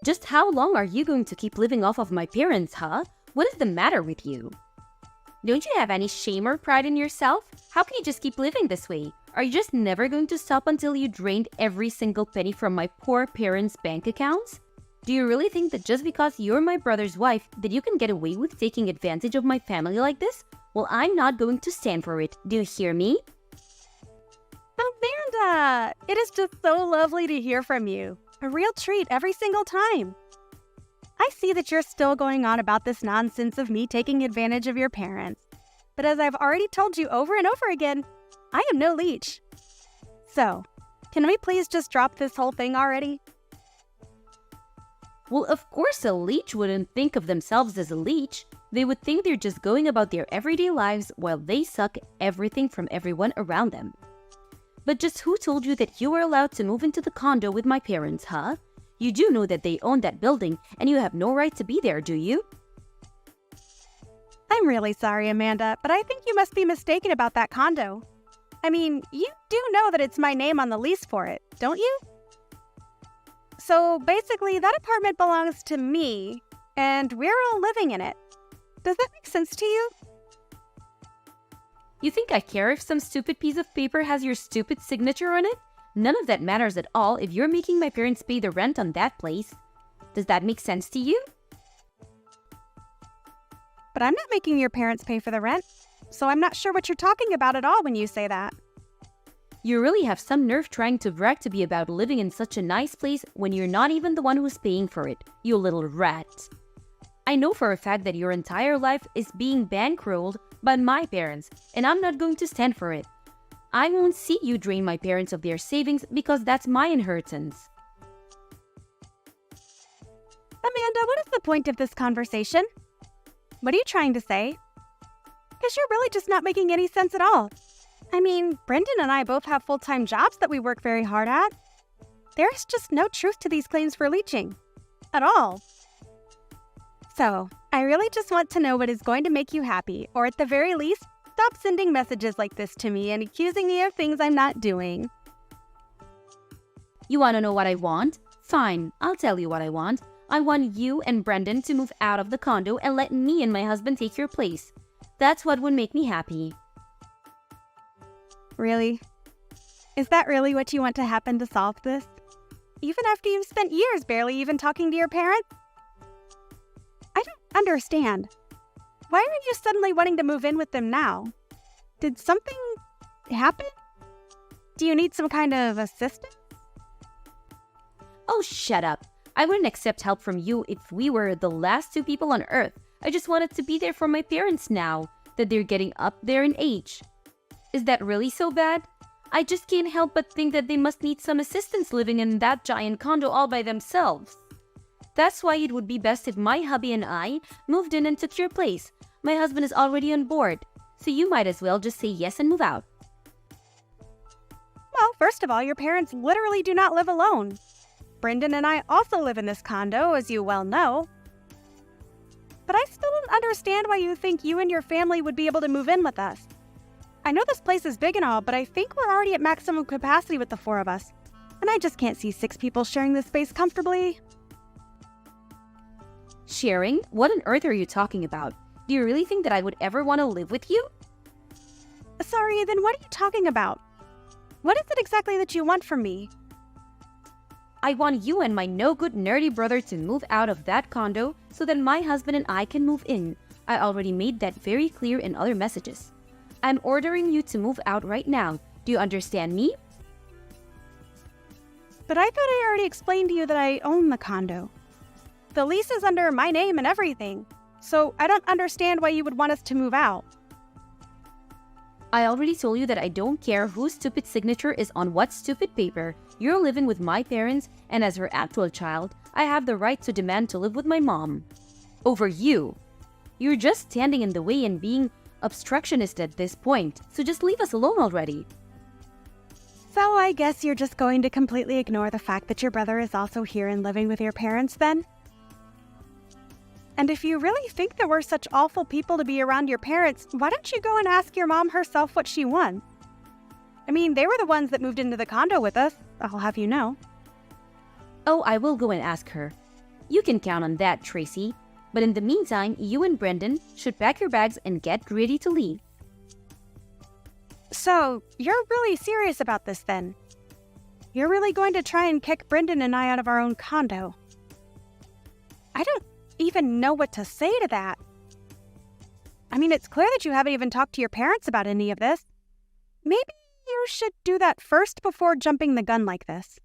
Just how long are you going to keep living off of my parents, huh? What is the matter with you? Don't you have any shame or pride in yourself? How can you just keep living this way? Are you just never going to stop until you drained every single penny from my poor parents' bank accounts? Do you really think that just because you're my brother's wife that you can get away with taking advantage of my family like this? Well, I'm not going to stand for it. Do you hear me? Amanda! It is just so lovely to hear from you. A real treat every single time. I see that you're still going on about this nonsense of me taking advantage of your parents. But as I've already told you over and over again, I am no leech. So, can we please just drop this whole thing already? Well, of course a leech wouldn't think of themselves as a leech. They would think they're just going about their everyday lives while they suck everything from everyone around them. But just who told you that you were allowed to move into the condo with my parents, huh? You do know that they own that building and you have no right to be there, do you? I'm really sorry, Amanda, but I think you must be mistaken about that condo. I mean, you do know that it's my name on the lease for it, don't you? So basically, that apartment belongs to me, and we're all living in it. Does that make sense to you? You think I care if some stupid piece of paper has your stupid signature on it? None of that matters at all if you're making my parents pay the rent on that place. Does that make sense to you? But I'm not making your parents pay for the rent, so I'm not sure what you're talking about at all when you say that. You really have some nerve trying to brag to be about living in such a nice place when you're not even the one who's paying for it, you little rat. I know for a fact that your entire life is being bankrolled by my parents, and I'm not going to stand for it. I won't see you drain my parents of their savings because that's my inheritance. Amanda, what is the point of this conversation? What are you trying to say? Because you're really just not making any sense at all. I mean, Brendan and I both have full-time jobs that we work very hard at. There's just no truth to these claims for leeching. At all. So, I really just want to know what is going to make you happy, or at the very least, stop sending messages like this to me and accusing me of things I'm not doing. You want to know what I want? Fine, I'll tell you what I want. I want you and Brendan to move out of the condo and let me and my husband take your place. That's what would make me happy. Really? Is that really what you want to happen to solve this? Even after you've spent years barely even talking to your parents? I don't understand. Why are you suddenly wanting to move in with them now? Did something happen? Do you need some kind of assistance? Oh, shut up. I wouldn't accept help from you if we were the last two people on Earth. I just wanted to be there for my parents now that they're getting up there in age. Is that really so bad? I just can't help but think that they must need some assistance living in that giant condo all by themselves. That's why it would be best if my hubby and I moved in and took your place. My husband is already on board, so you might as well just say yes and move out. Well, first of all, your parents literally do not live alone. Brendan and I also live in this condo, as you well know. But I still don't understand why you think you and your family would be able to move in with us. I know this place is big and all, but I think we're already at maximum capacity with the four of us. And I just can't see 6 people sharing this space comfortably. Sharing? What on earth are you talking about? Do you really think that I would ever want to live with you? Sorry, then what are you talking about? What is it exactly that you want from me? I want you and my no-good nerdy brother to move out of that condo so that my husband and I can move in. I already made that very clear in other messages. I'm ordering you to move out right now. Do you understand me? But I thought I already explained to you that I own the condo. The lease is under my name and everything, so I don't understand why you would want us to move out. I already told you that I don't care whose stupid signature is on what stupid paper. You're living with my parents, and as her actual child, I have the right to demand to live with my mom. Over you. You're just standing in the way and being obstructionist at this point, so just leave us alone already. So I guess you're just going to completely ignore the fact that your brother is also here and living with your parents then? And if you really think that we're such awful people to be around your parents, why don't you go and ask your mom herself what she wants? I mean, they were the ones that moved into the condo with us, I'll have you know. Oh, I will go and ask her. You can count on that, Tracy. But in the meantime, you and Brendan should pack your bags and get ready to leave. So, you're really serious about this then? You're really going to try and kick Brendan and I out of our own condo? I don't even know what to say to that. I mean, it's clear that you haven't even talked to your parents about any of this. Maybe you should do that first before jumping the gun like this.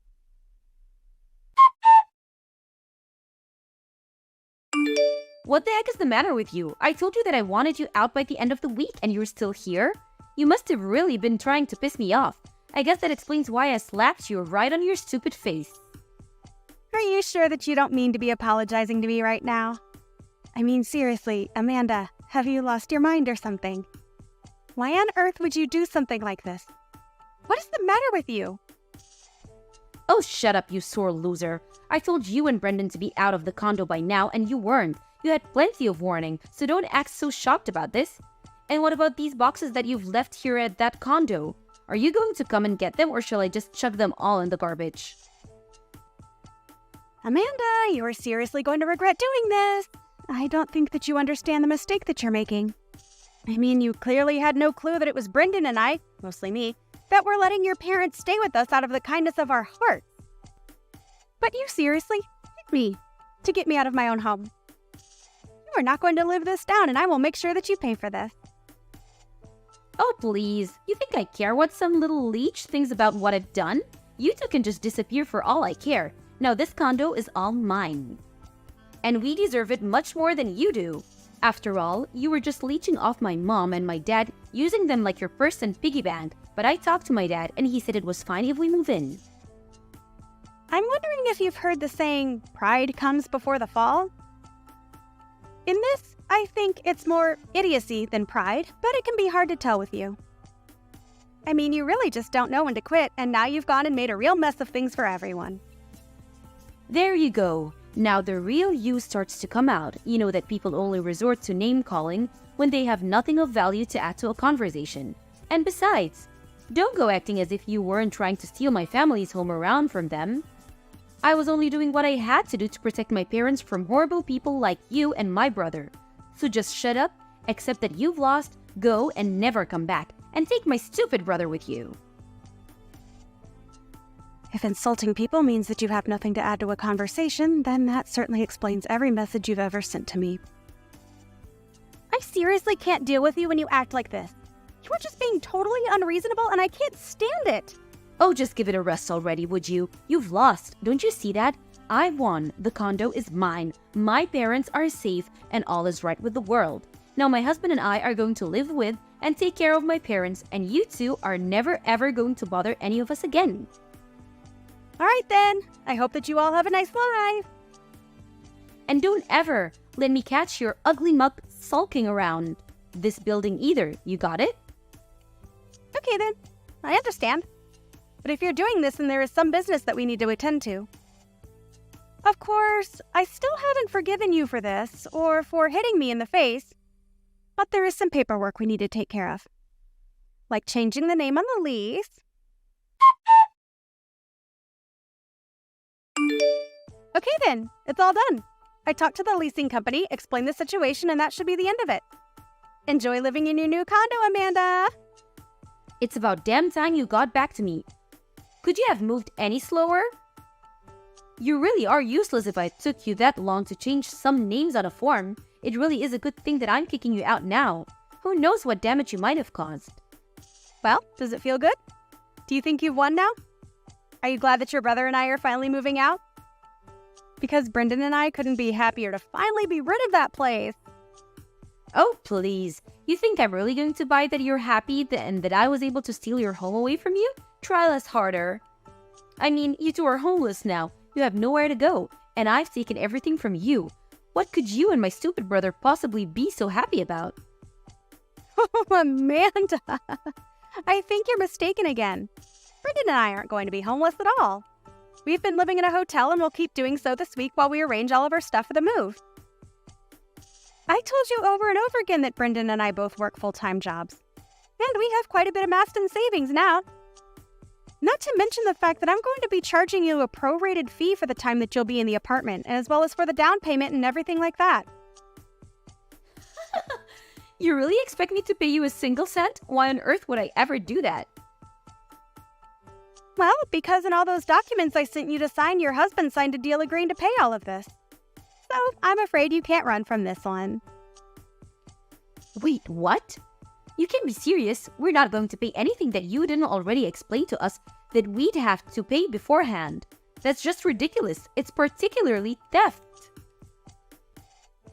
What the heck is the matter with you? I told you that I wanted you out by the end of the week and you're still here? You must have really been trying to piss me off. I guess that explains why I slapped you right on your stupid face. Are you sure that you don't mean to be apologizing to me right now? I mean, seriously, Amanda, have you lost your mind or something? Why on earth would you do something like this? What is the matter with you? Oh, shut up, you sore loser. I told you and Brendan to be out of the condo by now and you weren't. You had plenty of warning, so don't act so shocked about this. And what about these boxes that you've left here at that condo? Are you going to come and get them or shall I just chuck them all in the garbage? Amanda, you are seriously going to regret doing this. I don't think that you understand the mistake that you're making. I mean, you clearly had no clue that it was Brendan and I, mostly me, that were letting your parents stay with us out of the kindness of our hearts. But you seriously hit me to get me out of my own home. You are not going to live this down, and I will make sure that you pay for this. Oh, please. You think I care what some little leech thinks about what I've done? You two can just disappear for all I care. Now this condo is all mine. And we deserve it much more than you do. After all, you were just leeching off my mom and my dad, using them like your purse and piggy bank. But I talked to my dad and he said it was fine if we move in. I'm wondering if you've heard the saying, pride comes before the fall? In this, I think it's more idiocy than pride, but it can be hard to tell with you. I mean, you really just don't know when to quit, and now you've gone and made a real mess of things for everyone. There you go. Now the real you starts to come out. You know that people only resort to name-calling when they have nothing of value to add to a conversation. And besides, don't go acting as if you weren't trying to steal my family's home around from them. I was only doing what I had to do to protect my parents from horrible people like you and my brother. So just shut up, accept that you've lost, go and never come back, and take my stupid brother with you. If insulting people means that you have nothing to add to a conversation, then that certainly explains every message you've ever sent to me. I seriously can't deal with you when you act like this. You are just being totally unreasonable and I can't stand it. Oh, just give it a rest already, would you? You've lost. Don't you see that? I won. The condo is mine. My parents are safe and all is right with the world. Now my husband and I are going to live with and take care of my parents, and you two are never ever going to bother any of us again. All right then. I hope that you all have a nice life. And don't ever let me catch your ugly mug sulking around this building either. You got it? Okay then. I understand. But if you're doing this, then there is some business that we need to attend to. Of course, I still haven't forgiven you for this or for hitting me in the face, but there is some paperwork we need to take care of. Like changing the name on the lease. Okay then, it's all done. I talked to the leasing company, explained the situation, and that should be the end of it. Enjoy living in your new condo, Amanda! It's about damn time you got back to me. Could you have moved any slower? You really are useless if it took you that long to change some names on a form. It really is a good thing that I'm kicking you out now. Who knows what damage you might have caused. Well, does it feel good? Do you think you've won now? Are you glad that your brother and I are finally moving out? Because Brendan and I couldn't be happier to finally be rid of that place. Oh, please. You think I'm really going to buy that you're happy and that I was able to steal your home away from you? Try less harder. I mean, you two are homeless now. You have nowhere to go, and I've taken everything from you. What could you and my stupid brother possibly be so happy about? Oh, Amanda! I think you're mistaken again. Brendan and I aren't going to be homeless at all. We've been living in a hotel and we'll keep doing so this week while we arrange all of our stuff for the move. I told you over and over again that Brendan and I both work full-time jobs. And we have quite a bit amassed in savings now. Not to mention the fact that I'm going to be charging you a prorated fee for the time that you'll be in the apartment, as well as for the down payment and everything like that. You really expect me to pay you a single cent? Why on earth would I ever do that? Well, because in all those documents I sent you to sign, your husband signed a deal agreeing to pay all of this. So I'm afraid you can't run from this one. Wait, what? You can't be serious. We're not going to pay anything that you didn't already explain to us that we'd have to pay beforehand. That's just ridiculous. It's particularly theft.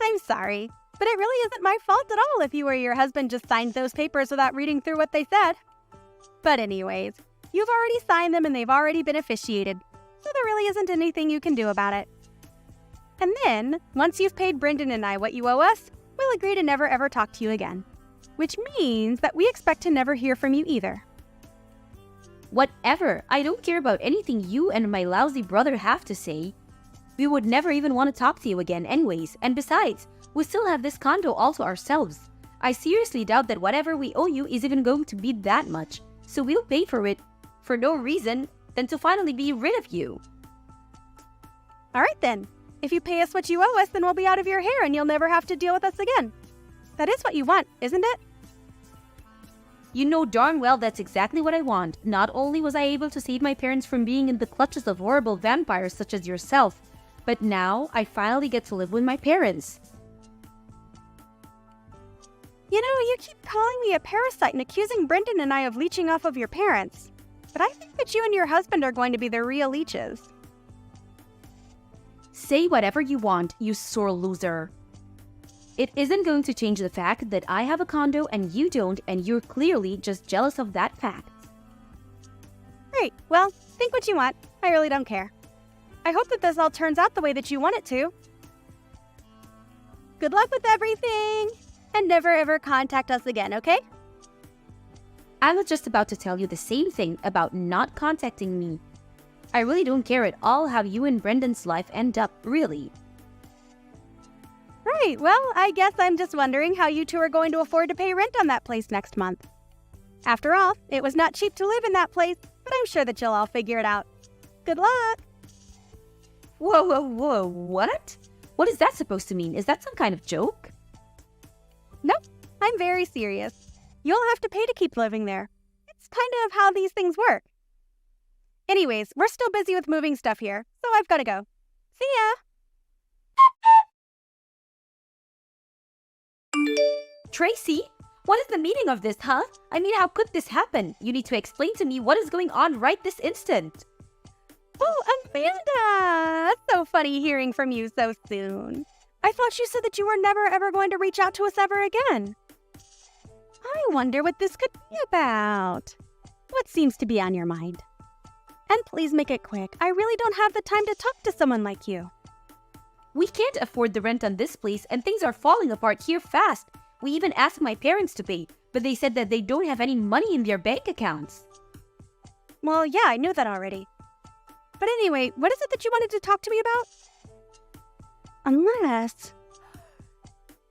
I'm sorry, but it really isn't my fault at all if you or your husband just signed those papers without reading through what they said. But anyways, you've already signed them and they've already been officiated, so there really isn't anything you can do about it. And then, once you've paid Brendan and I what you owe us, we'll agree to never ever talk to you again. Which means that we expect to never hear from you either. Whatever. I don't care about anything you and my lousy brother have to say. We would never even want to talk to you again anyways. And besides, we still have this condo all to ourselves. I seriously doubt that whatever we owe you is even going to be that much. So we'll pay for it for no reason than to finally be rid of you. All right then. If you pay us what you owe us, then we'll be out of your hair and you'll never have to deal with us again. That is what you want, isn't it? You know darn well that's exactly what I want. Not only was I able to save my parents from being in the clutches of horrible vampires such as yourself, but now I finally get to live with my parents. You know, you keep calling me a parasite and accusing Brendan and I of leeching off of your parents. But I think that you and your husband are going to be the real leeches. Say whatever you want, you sore loser. It isn't going to change the fact that I have a condo and you don't, and you're clearly just jealous of that fact. Great. Well, think what you want. I really don't care. I hope that this all turns out the way that you want it to. Good luck with everything, and never ever contact us again, okay? I was just about to tell you the same thing about not contacting me. I really don't care at all how you and Brendan's life end up, really. Right, well, I guess I'm just wondering how you two are going to afford to pay rent on that place next month. After all, it was not cheap to live in that place, but I'm sure that you'll all figure it out. Good luck! Whoa, what? What is that supposed to mean? Is that some kind of joke? Nope, I'm very serious. You'll have to pay to keep living there. It's kind of how these things work. Anyways, we're still busy with moving stuff here, so I've got to go. See ya! Tracy, what is the meaning of this, huh? I mean, how could this happen? You need to explain to me what is going on right this instant. Oh, Amanda! That's so funny hearing from you so soon. I thought you said that you were never ever going to reach out to us ever again. I wonder what this could be about. What seems to be on your mind? And please make it quick. I really don't have the time to talk to someone like you. We can't afford the rent on this place and things are falling apart here fast. We even asked my parents to pay, but they said that they don't have any money in their bank accounts. Well, yeah, I knew that already. But anyway, what is it that you wanted to talk to me about? Unless...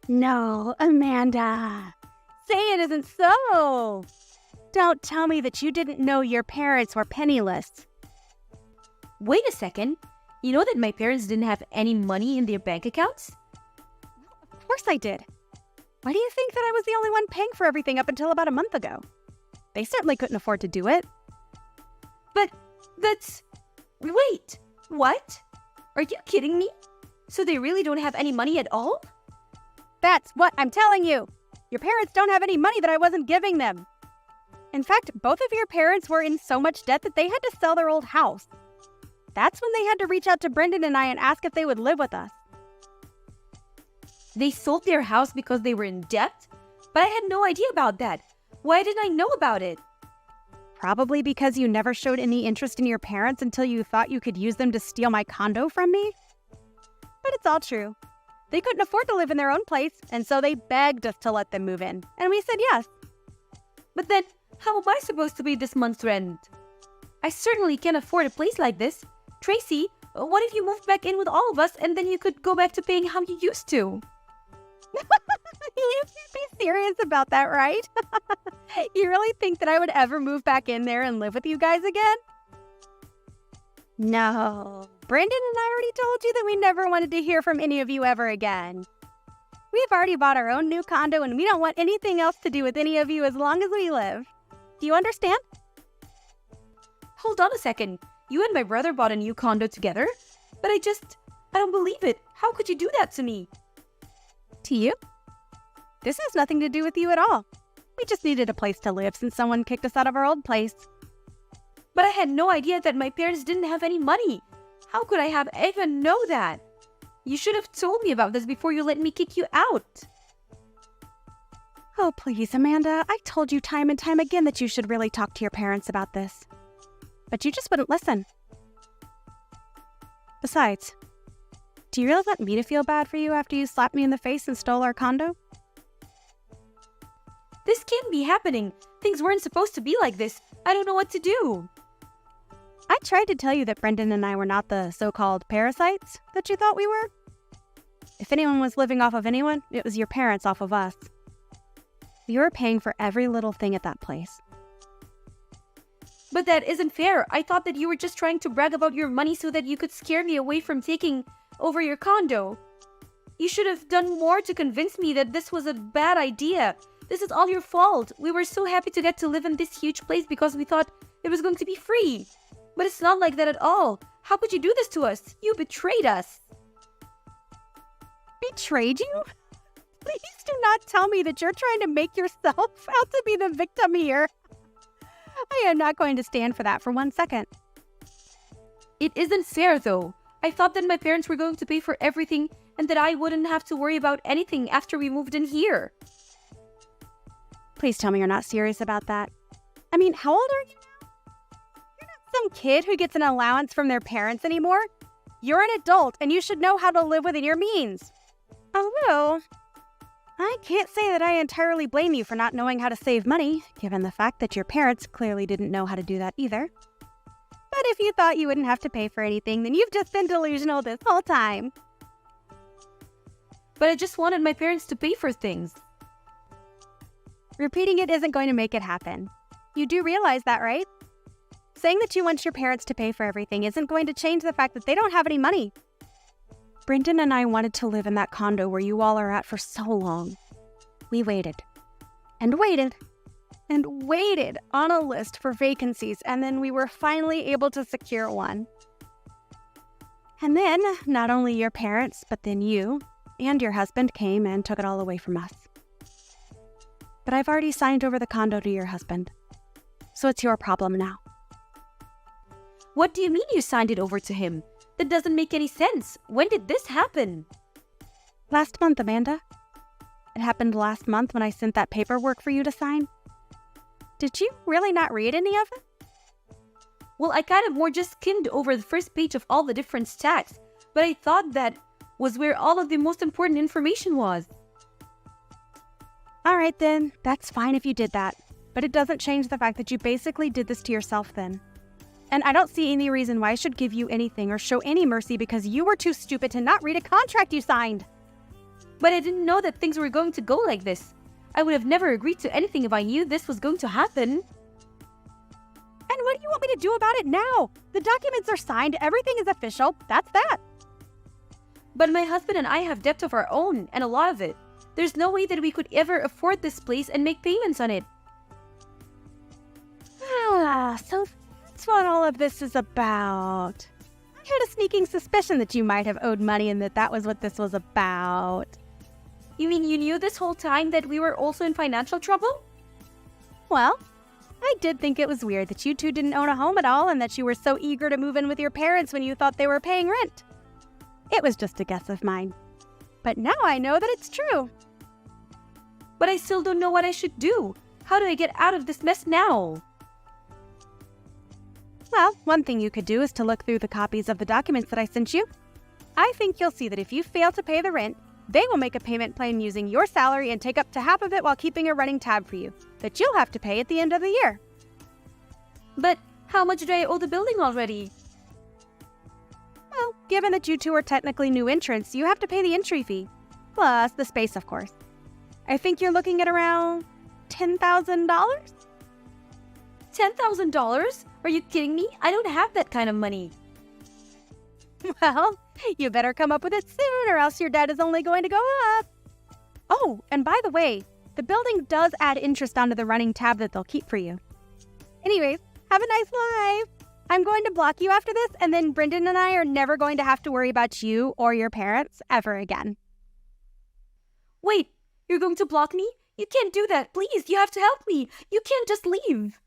No, Amanda. Say it isn't so. Don't tell me that you didn't know your parents were penniless. Wait a second. You know that my parents didn't have any money in their bank accounts? Of course I did. Why do you think that I was the only one paying for everything up until about a month ago? They certainly couldn't afford to do it. But that's... Wait, what? Are you kidding me? So they really don't have any money at all? That's what I'm telling you. Your parents don't have any money that I wasn't giving them. In fact, both of your parents were in so much debt that they had to sell their old house. That's when they had to reach out to Brendan and I and ask if they would live with us. They sold their house because they were in debt? But I had no idea about that. Why didn't I know about it? Probably because you never showed any interest in your parents until you thought you could use them to steal my condo from me. But it's all true. They couldn't afford to live in their own place, and so they begged us to let them move in, and we said yes. But then, how am I supposed to pay this month's rent? I certainly can't afford a place like this. Tracy, what if you moved back in with all of us and then you could go back to paying how you used to? You can't be serious about that, right? You really think that I would ever move back in there and live with you guys again? No, Brendan and I already told you that we never wanted to hear from any of you ever again. We've already bought our own new condo and we don't want anything else to do with any of you as long as we live. Do you understand? Hold on a second. You and my brother bought a new condo together? But I don't believe it. How could you do that to me? To you? This has nothing to do with you at all. We just needed a place to live since someone kicked us out of our old place. But I had no idea that my parents didn't have any money. How could I have even know that? You should have told me about this before you let me kick you out. Oh, please, Amanda. I told you time and time again that you should really talk to your parents about this. But you just wouldn't listen. Besides, do you really want me to feel bad for you after you slapped me in the face and stole our condo? This can't be happening. Things weren't supposed to be like this. I don't know what to do. I tried to tell you that Brendan and I were not the so-called parasites that you thought we were. If anyone was living off of anyone, it was your parents off of us. We were paying for every little thing at that place. But that isn't fair. I thought that you were just trying to brag about your money so that you could scare me away from taking over your condo. You should have done more to convince me that this was a bad idea. This is all your fault. We were so happy to get to live in this huge place because we thought it was going to be free. But it's not like that at all. How could you do this to us? You betrayed us. Betrayed you? Please do not tell me that you're trying to make yourself out to be the victim here. I am not going to stand for that for 1 second. It isn't fair, though. I thought that my parents were going to pay for everything and that I wouldn't have to worry about anything after we moved in here. Please tell me you're not serious about that. I mean, how old are you now? You're not some kid who gets an allowance from their parents anymore. You're an adult and you should know how to live within your means. Although, I can't say that I entirely blame you for not knowing how to save money, given the fact that your parents clearly didn't know how to do that either. But if you thought you wouldn't have to pay for anything, then you've just been delusional this whole time. But I just wanted my parents to pay for things. Repeating it isn't going to make it happen. You do realize that, right? Saying that you want your parents to pay for everything isn't going to change the fact that they don't have any money. Brendan and I wanted to live in that condo where you all are at for so long. We waited and waited and waited on a list for vacancies, and then we were finally able to secure one. And then, not only your parents, but then you and your husband came and took it all away from us. But I've already signed over the condo to your husband, so it's your problem now. What do you mean you signed it over to him? That doesn't make any sense. When did this happen? Last month, Amanda. It happened last month when I sent that paperwork for you to sign. Did you really not read any of it? Well, I kind of more just skimmed over the first page of all the different stacks, but I thought that was where all of the most important information was. All right then, that's fine if you did that, but it doesn't change the fact that you basically did this to yourself then. And I don't see any reason why I should give you anything or show any mercy because you were too stupid to not read a contract you signed. But I didn't know that things were going to go like this. I would have never agreed to anything if I knew this was going to happen. And what do you want me to do about it now? The documents are signed, everything is official, that's that. But my husband and I have debt of our own, and a lot of it. There's no way that we could ever afford this place and make payments on it. So that's what all of this is about. I had a sneaking suspicion that you might have owed money and that was what this was about. You mean you knew this whole time that we were also in financial trouble? Well, I did think it was weird that you two didn't own a home at all and that you were so eager to move in with your parents when you thought they were paying rent. It was just a guess of mine. But now I know that it's true. But I still don't know what I should do. How do I get out of this mess now? Well, one thing you could do is to look through the copies of the documents that I sent you. I think you'll see that if you fail to pay the rent, they will make a payment plan using your salary and take up to half of it while keeping a running tab for you that you'll have to pay at the end of the year. But how much do I owe the building already? Well, given that you two are technically new entrants, you have to pay the entry fee, plus the space, of course. I think you're looking at around $10,000? $10,000? Are you kidding me? I don't have that kind of money. Well, you better come up with it soon or else your debt is only going to go up. Oh, and by the way, the building does add interest onto the running tab that they'll keep for you. Anyways, have a nice life. I'm going to block you after this, and then Brendan and I are never going to have to worry about you or your parents ever again. Wait, you're going to block me? You can't do that. Please, you have to help me. You can't just leave.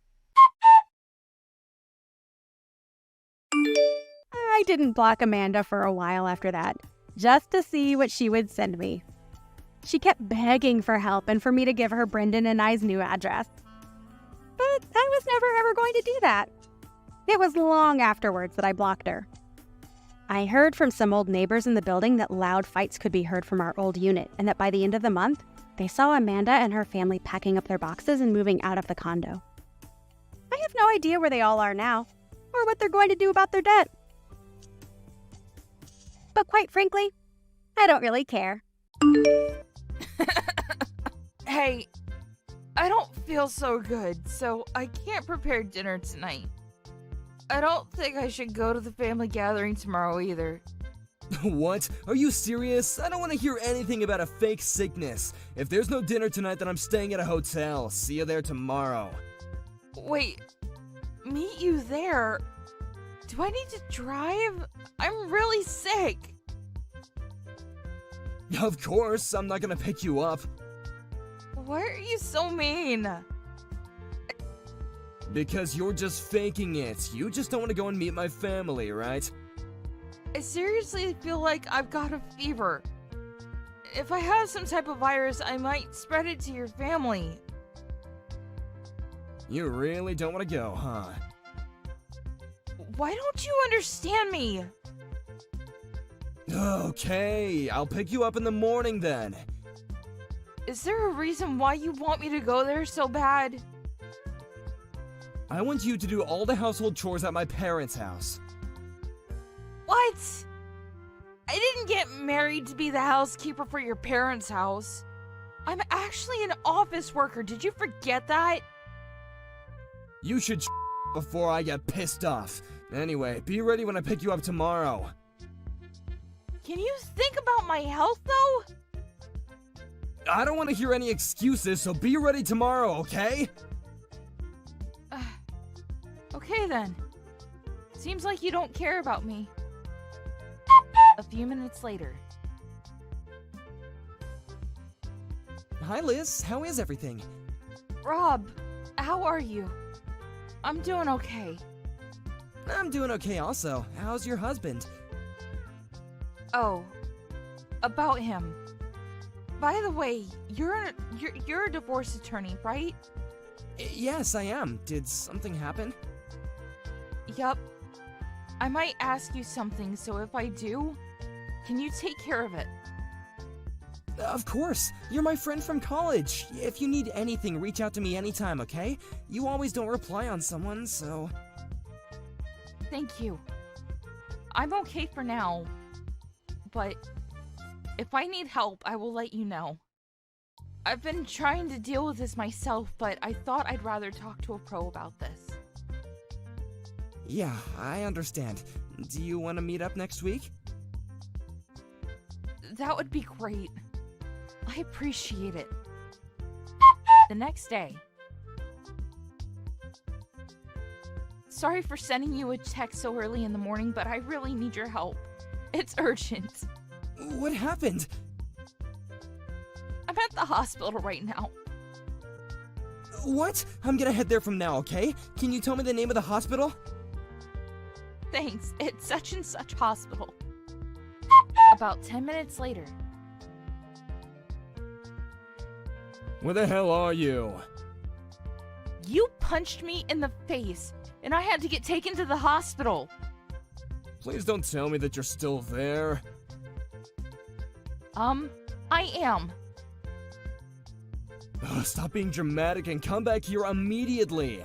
I didn't block Amanda for a while after that, just to see what she would send me. She kept begging for help and for me to give her Brendan and I's new address. But I was never ever going to do that. It was long afterwards that I blocked her. I heard from some old neighbors in the building that loud fights could be heard from our old unit, and that by the end of the month, they saw Amanda and her family packing up their boxes and moving out of the condo. I have no idea where they all are now, or what they're going to do about their debt. But quite frankly, I don't really care. Hey, I don't feel so good, so I can't prepare dinner tonight. I don't think I should go to the family gathering tomorrow either. What? Are you serious? I don't want to hear anything about a fake sickness. If there's no dinner tonight, then I'm staying at a hotel. See you there tomorrow. Wait, meet you there? Do I need to drive? I'm really sick. Of course, I'm not gonna pick you up. Why are you so mean? Because you're just faking it. You just don't want to go and meet my family, right? I seriously feel like I've got a fever. If I have some type of virus, I might spread it to your family. You really don't want to go, huh? Why don't you understand me? Okay, I'll pick you up in the morning then. Is there a reason why you want me to go there so bad? I want you to do all the household chores at my parents' house. What? I didn't get married to be the housekeeper for your parents' house. I'm actually an office worker. Did you forget that? You should before I get pissed off. Anyway, be ready when I pick you up tomorrow. Can you think about my health, though? I don't want to hear any excuses, so be ready tomorrow, okay? Okay then. Seems like you don't care about me. A few minutes later. Hi, Liz. How is everything? Rob, how are you? I'm doing okay. I'm doing okay also. How's your husband? Oh, about him. By the way, you're a divorce attorney, right? Yes, I am. Did something happen? Yup. I might ask you something, so if I do, can you take care of it? Of course. You're my friend from college. If you need anything, reach out to me anytime, okay? You always don't reply on someone, so... Thank you. I'm okay for now, but if I need help, I will let you know. I've been trying to deal with this myself, but I thought I'd rather talk to a pro about this. Yeah, I understand. Do you want to meet up next week? That would be great. I appreciate it. The next day. Sorry for sending you a text so early in the morning, but I really need your help. It's urgent. What happened? I'm at the hospital right now. What? I'm gonna head there from now, okay? Can you tell me the name of the hospital? Thanks, it's such and such hospital. About 10 minutes later. Where the hell are you? You punched me in the face, and I had to get taken to the hospital. Please don't tell me that you're still there. I am. Ugh, stop being dramatic and come back here immediately.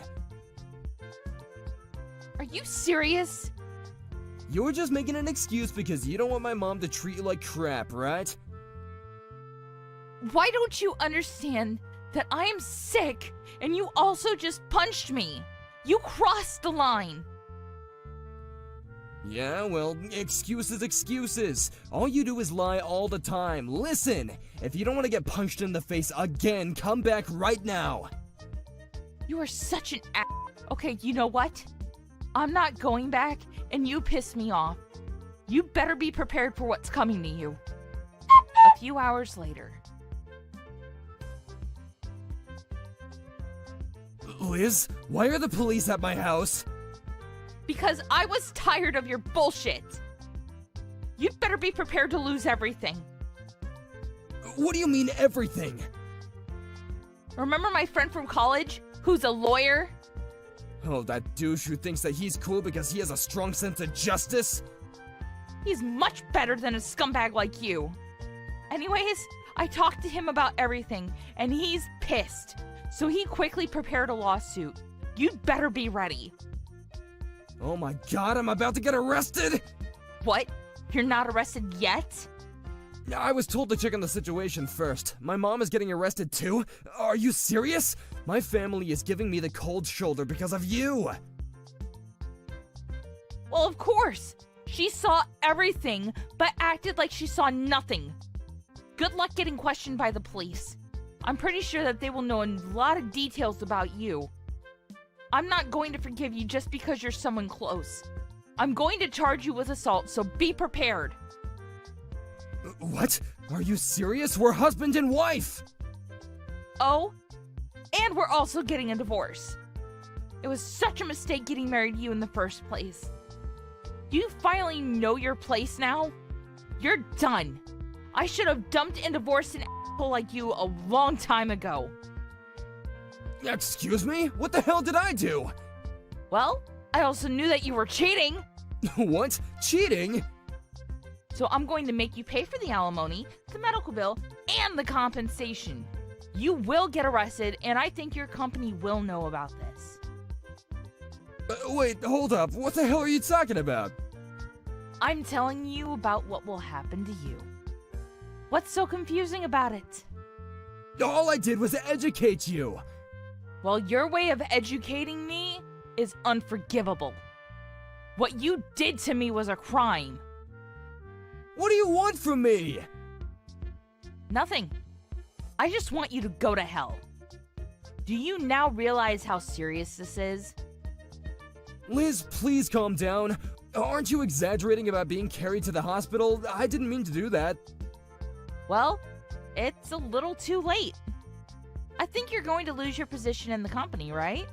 Are you serious? You're just making an excuse because you don't want my mom to treat you like crap, right? Why don't you understand that I am sick and you also just punched me? You crossed the line. Yeah, well, excuses. All you do is lie all the time. Listen, if you don't want to get punched in the face again, come back right now. You are such an ass. Okay, you know what? I'm not going back, and you piss me off. You better be prepared for what's coming to you. A few hours later. Liz, why are the police at my house? Because I was tired of your bullshit. You'd better be prepared to lose everything. What do you mean, everything? Remember my friend from college, who's a lawyer? Oh, that douche who thinks that he's cool because he has a strong sense of justice? He's much better than a scumbag like you. Anyways, I talked to him about everything, and he's pissed. So he quickly prepared a lawsuit. You'd better be ready. Oh my god, I'm about to get arrested? What? You're not arrested yet? I was told to check on the situation first. My mom is getting arrested too? Are you serious? My family is giving me the cold shoulder because of you. Well, of course. She saw everything, but acted like she saw nothing. Good luck getting questioned by the police. I'm pretty sure that they will know a lot of details about you. I'm not going to forgive you just because you're someone close. I'm going to charge you with assault, so be prepared. What? Are you serious? We're husband and wife! Oh, and we're also getting a divorce. It was such a mistake getting married to you in the first place. Do you finally know your place now? You're done. I should have dumped and divorced an asshole like you a long time ago. Excuse me? What the hell did I do? Well, I also knew that you were cheating. What? Cheating? So I'm going to make you pay for the alimony, the medical bill, and the compensation. You will get arrested, and I think your company will know about this. Wait, hold up. What the hell are you talking about? I'm telling you about what will happen to you. What's so confusing about it? All I did was educate you. Well, your way of educating me is unforgivable. What you did to me was a crime. What do you want from me? Nothing. I just want you to go to hell. Do you now realize how serious this is? Liz, please calm down. Aren't you exaggerating about being carried to the hospital? I didn't mean to do that. Well, it's a little too late. I think you're going to lose your position in the company, right?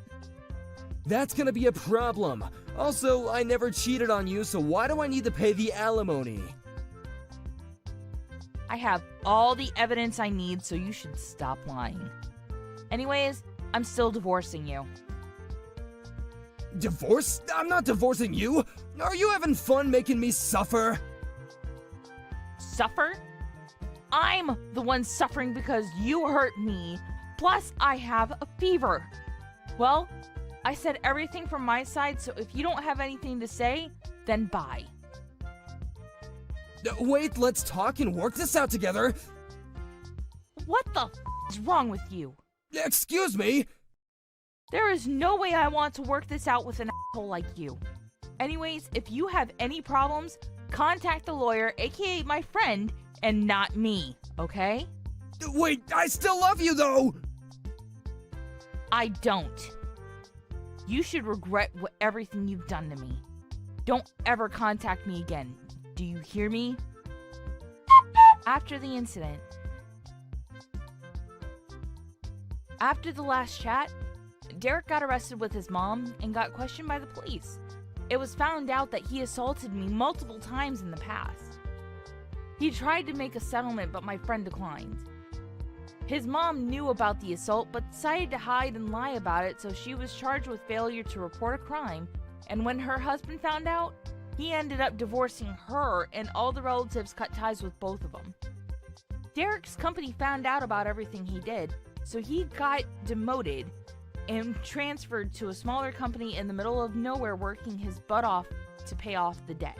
That's gonna be a problem. Also, I never cheated on you, so why do I need to pay the alimony? I have all the evidence I need, so you should stop lying. Anyways, I'm still divorcing you. Divorce? I'm not divorcing you. Are you having fun making me suffer? Suffer? I'm the one suffering because you hurt me. Plus, I have a fever. Well, I said everything from my side, so if you don't have anything to say, then bye. Wait, let's talk and work this out together. What the is wrong with you? Excuse me? There is no way I want to work this out with an asshole like you. Anyways, if you have any problems, contact the lawyer, aka my friend, and not me, okay? Wait, I still love you though! I don't. You should regret everything you've done to me. Don't ever contact me again. Do you hear me? After the incident. After the last chat, Derek got arrested with his mom and got questioned by the police. It was found out that he assaulted me multiple times in the past. He tried to make a settlement, but my friend declined. His mom knew about the assault, but decided to hide and lie about it, so she was charged with failure to report a crime, and when her husband found out, he ended up divorcing her, and all the relatives cut ties with both of them. Derek's company found out about everything he did, so he got demoted and transferred to a smaller company in the middle of nowhere, working his butt off to pay off the debt.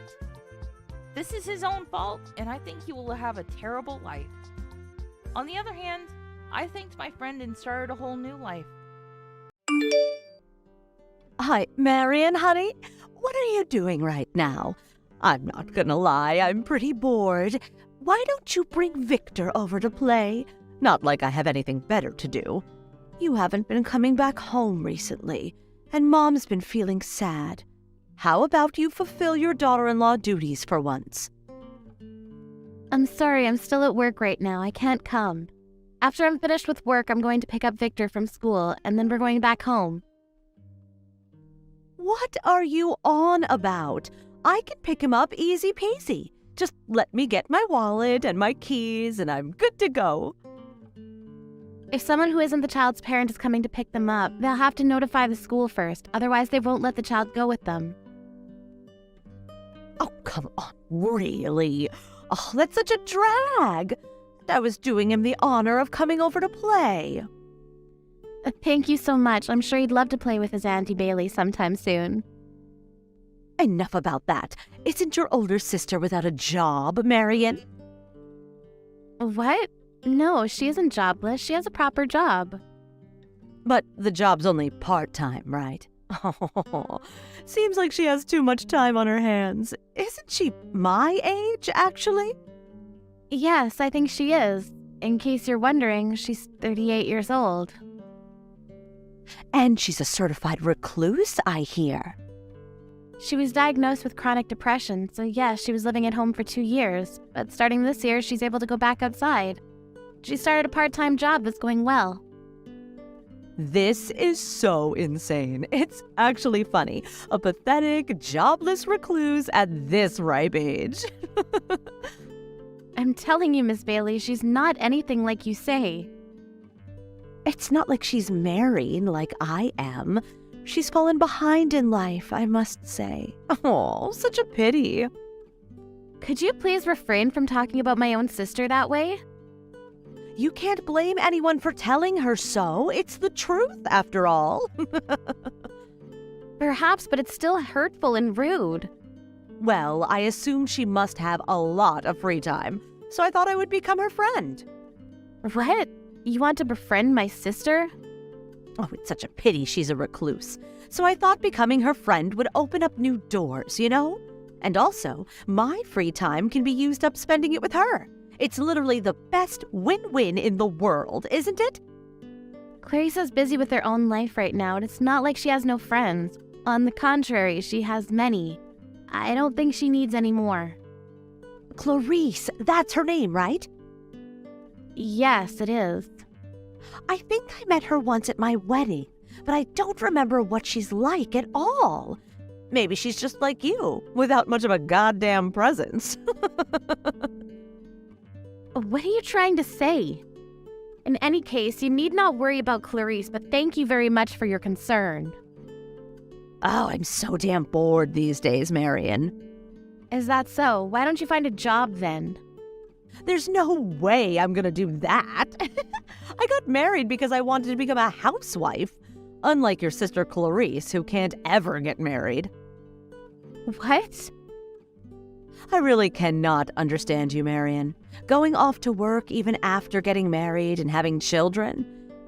This is his own fault, and I think he will have a terrible life. On the other hand, I thanked my friend and started a whole new life. Hi, Marion, honey. what are you doing right now? I'm not gonna lie, I'm pretty bored. Why don't you bring Victor over to play? Not like I have anything better to do. You haven't been coming back home recently, and Mom's been feeling sad. How about you fulfill your daughter-in-law duties for once? I'm sorry, I'm still at work right now. I can't come. After I'm finished with work, I'm going to pick up Victor from school, and then we're going back home. What are you on about? I can pick him up easy peasy. Just let me get my wallet and my keys, and I'm good to go. If someone who isn't the child's parent is coming to pick them up, they'll have to notify the school first. Otherwise, they won't let the child go with them. Oh, come on, really? Oh, that's such a drag. I was doing him the honor of coming over to play. Thank you so much. I'm sure he'd love to play with his Auntie Bailey sometime soon. Enough about that. Isn't your older sister without a job, Marion? What? No, she isn't jobless. She has a proper job. But the job's only part-time, right? Oh, seems like she has too much time on her hands. Isn't she my age, actually? Yes, I think she is. In case you're wondering, she's 38 years old. And she's a certified recluse, I hear. She was diagnosed with chronic depression, so yes, she was living at home for 2 years. But starting this year, she's able to go back outside. She started a part-time job that's going well. This is so insane. It's actually funny. A pathetic, jobless recluse at this ripe age. I'm telling you, Miss Bailey, she's not anything like you say. It's not like she's married like I am. She's fallen behind in life, I must say. Oh, such a pity. Could you please refrain from talking about my own sister that way? You can't blame anyone for telling her so. It's the truth, after all. Perhaps, but it's still hurtful and rude. Well, I assume she must have a lot of free time, so I thought I would become her friend. What? You want to befriend my sister? Oh, it's such a pity she's a recluse. So I thought becoming her friend would open up new doors, you know? And also, my free time can be used up spending it with her. It's literally the best win-win in the world, isn't it? Clarissa's busy with her own life right now, and it's not like she has no friends. On the contrary, she has many. I don't think she needs any more. Clarice, that's her name, right? Yes, it is. I think I met her once at my wedding, but I don't remember what she's like at all. Maybe she's just like you, without much of a goddamn presence. What are you trying to say? In any case, you need not worry about Clarice, but thank you very much for your concern. Oh, I'm so damn bored these days, Marion. Is that so? Why don't you find a job then? There's no way I'm gonna do that. I got married because I wanted to become a housewife, unlike your sister Clarice, who can't ever get married. What? I really cannot understand you, Marion. Going off to work even after getting married and having children?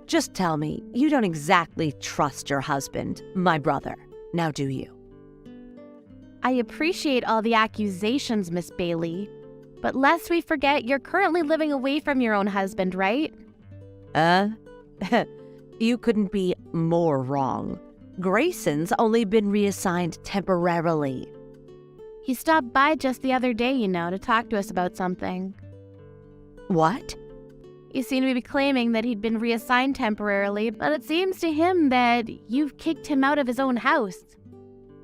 Just tell me, you don't exactly trust your husband, my brother. Now do you? I appreciate all the accusations, Miss Bailey. But lest we forget, you're currently living away from your own husband, right? You couldn't be more wrong. Grayson's only been reassigned temporarily. He stopped by just the other day, to talk to us about something. What? You seem to be claiming that he'd been reassigned temporarily, but it seems to him that you've kicked him out of his own house.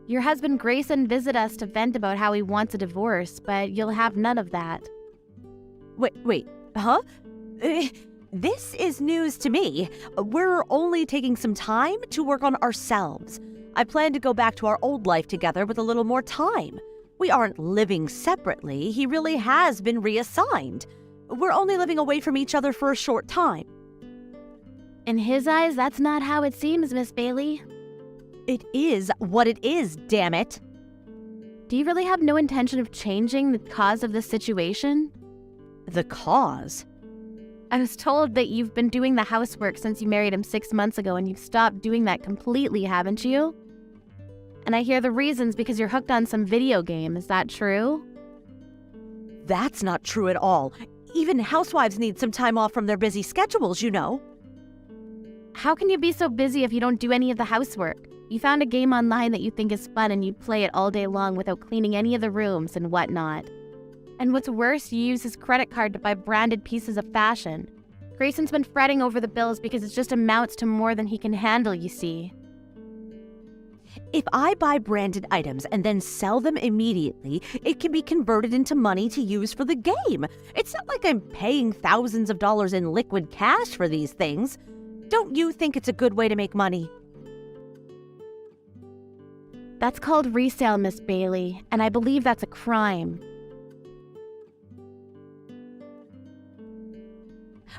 Your husband Grayson visited us to vent about how he wants a divorce, but you'll have none of that. Wait, huh? This is news to me. We're only taking some time to work on ourselves. I plan to go back to our old life together with a little more time. We aren't living separately. He really has been reassigned. We're only living away from each other for a short time. In his eyes, that's not how it seems, Miss Bailey. It is what it is, damn it. Do you really have no intention of changing the cause of this situation? The cause? I was told that you've been doing the housework since you married him 6 months ago and you've stopped doing that completely, haven't you? And I hear the reason's because you're hooked on some video game. Is that true? That's not true at all. Even housewives need some time off from their busy schedules, you know. How can you be so busy if you don't do any of the housework? You found a game online that you think is fun and you play it all day long without cleaning any of the rooms and whatnot. And what's worse, you use his credit card to buy branded pieces of fashion. Grayson's been fretting over the bills because it just amounts to more than he can handle, you see. If I buy branded items and then sell them immediately, it can be converted into money to use for the game. It's not like I'm paying thousands of dollars in liquid cash for these things. Don't you think it's a good way to make money? That's called resale, Miss Bailey, and I believe that's a crime.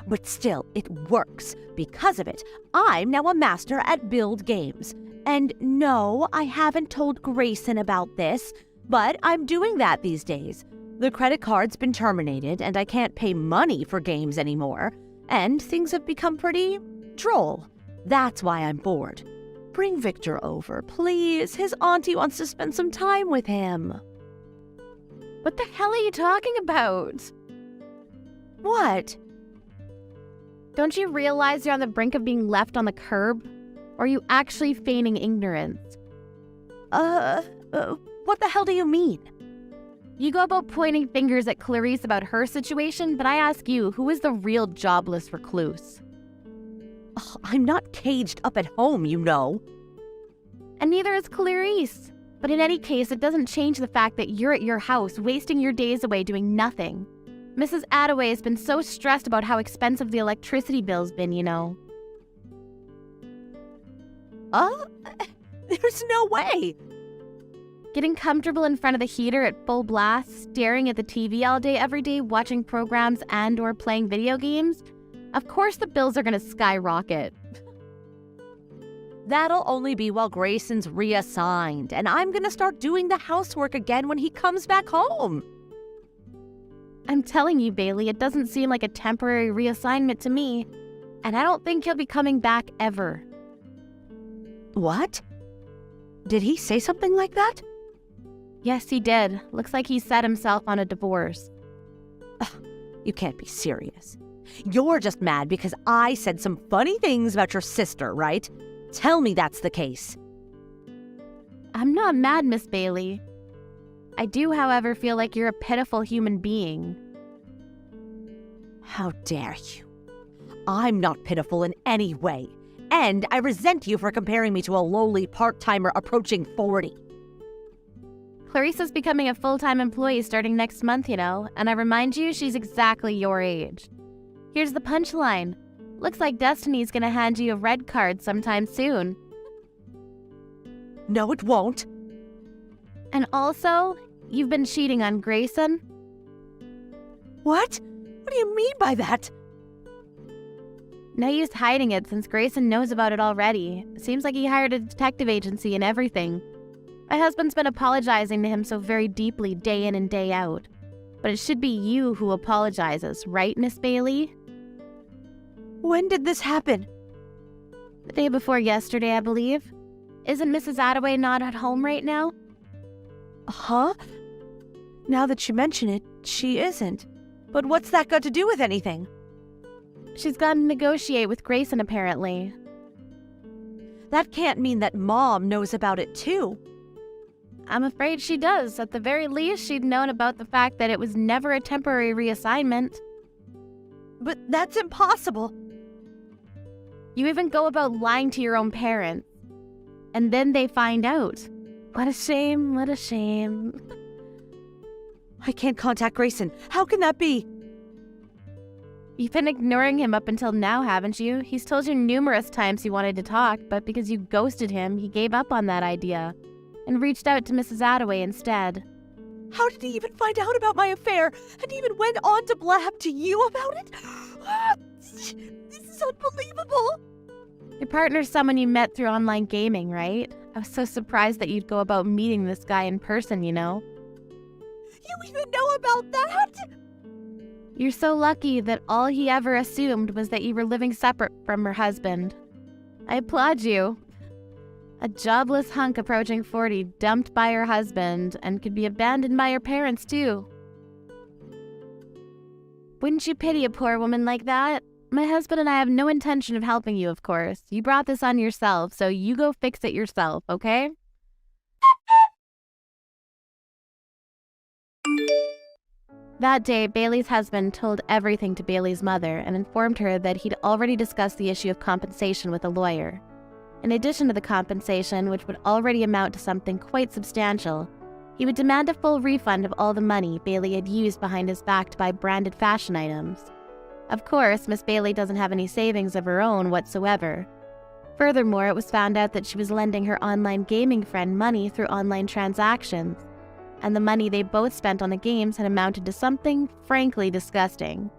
But still, it works. Because of it, I'm now a master at build games. And no, I haven't told Grayson about this, but I'm doing that these days. The credit card's been terminated, and I can't pay money for games anymore. And things have become pretty droll. That's why I'm bored. Bring Victor over, please. His auntie wants to spend some time with him. What the hell are you talking about? What? Don't you realize you're on the brink of being left on the curb? Or are you actually feigning ignorance? What the hell do you mean? You go about pointing fingers at Clarice about her situation, but I ask you, who is the real jobless recluse? Ugh, I'm not caged up at home, you know. And neither is Clarice. But in any case, it doesn't change the fact that you're at your house, wasting your days away doing nothing. Mrs. Attaway has been so stressed about how expensive the electricity bill's been, you know. There's no way. Getting comfortable in front of the heater at full blast, staring at the TV all day every day, watching programs and or playing video games? Of course the bills are going to skyrocket. That'll only be while Grayson's reassigned, and I'm gonna start doing the housework again when he comes back home. I'm telling you, Bailey, it doesn't seem like a temporary reassignment to me, and I don't think he'll be coming back ever. What? Did he say something like that? Yes, he did. Looks like he set himself on a divorce. Ugh, you can't be serious. You're just mad because I said some funny things about your sister, right? Tell me that's the case. I'm not mad, Miss Bailey. I do, however, feel like you're a pitiful human being. How dare you? I'm not pitiful in any way. And I resent you for comparing me to a lowly part-timer approaching 40. Clarissa's becoming a full-time employee starting next month, you know, and I remind you, she's exactly your age. Here's the punchline. Looks like Destiny's gonna hand you a red card sometime soon. No, it won't. And also, you've been cheating on Grayson. What? What do you mean by that? No use hiding it since Grayson knows about it already. Seems like he hired a detective agency and everything. My husband's been apologizing to him so very deeply day in and day out. But it should be you who apologizes, right, Miss Bailey? When did this happen? The day before yesterday, I believe. Isn't Mrs. Attaway not at home right now? Huh? Now that you mention it, she isn't. But what's that got to do with anything? She's gone to negotiate with Grayson, apparently. That can't mean that Mom knows about it too. I'm afraid she does. At the very least, she'd known about the fact that it was never a temporary reassignment. But that's impossible. You even go about lying to your own parents. And then they find out. What a shame, what a shame. I can't contact Grayson. How can that be? You've been ignoring him up until now, haven't you? He's told you numerous times he wanted to talk, but because you ghosted him, he gave up on that idea and reached out to Mrs. Attaway instead. How did he even find out about my affair and even went on to blab to you about it? This is unbelievable. Your partner's someone you met through online gaming, right? I was so surprised that you'd go about meeting this guy in person, you know? You even know about that? You're so lucky that all he ever assumed was that you were living separate from her husband. I applaud you. A jobless hunk approaching 40, dumped by her husband, and could be abandoned by her parents, too. Wouldn't you pity a poor woman like that? My husband and I have no intention of helping you, of course. You brought this on yourself, so you go fix it yourself, okay? That day, Bailey's husband told everything to Bailey's mother and informed her that he'd already discussed the issue of compensation with a lawyer. In addition to the compensation, which would already amount to something quite substantial, he would demand a full refund of all the money Bailey had used behind his back to buy branded fashion items. Of course, Miss Bailey doesn't have any savings of her own whatsoever. Furthermore, it was found out that she was lending her online gaming friend money through online transactions, and the money they both spent on the games had amounted to something frankly disgusting.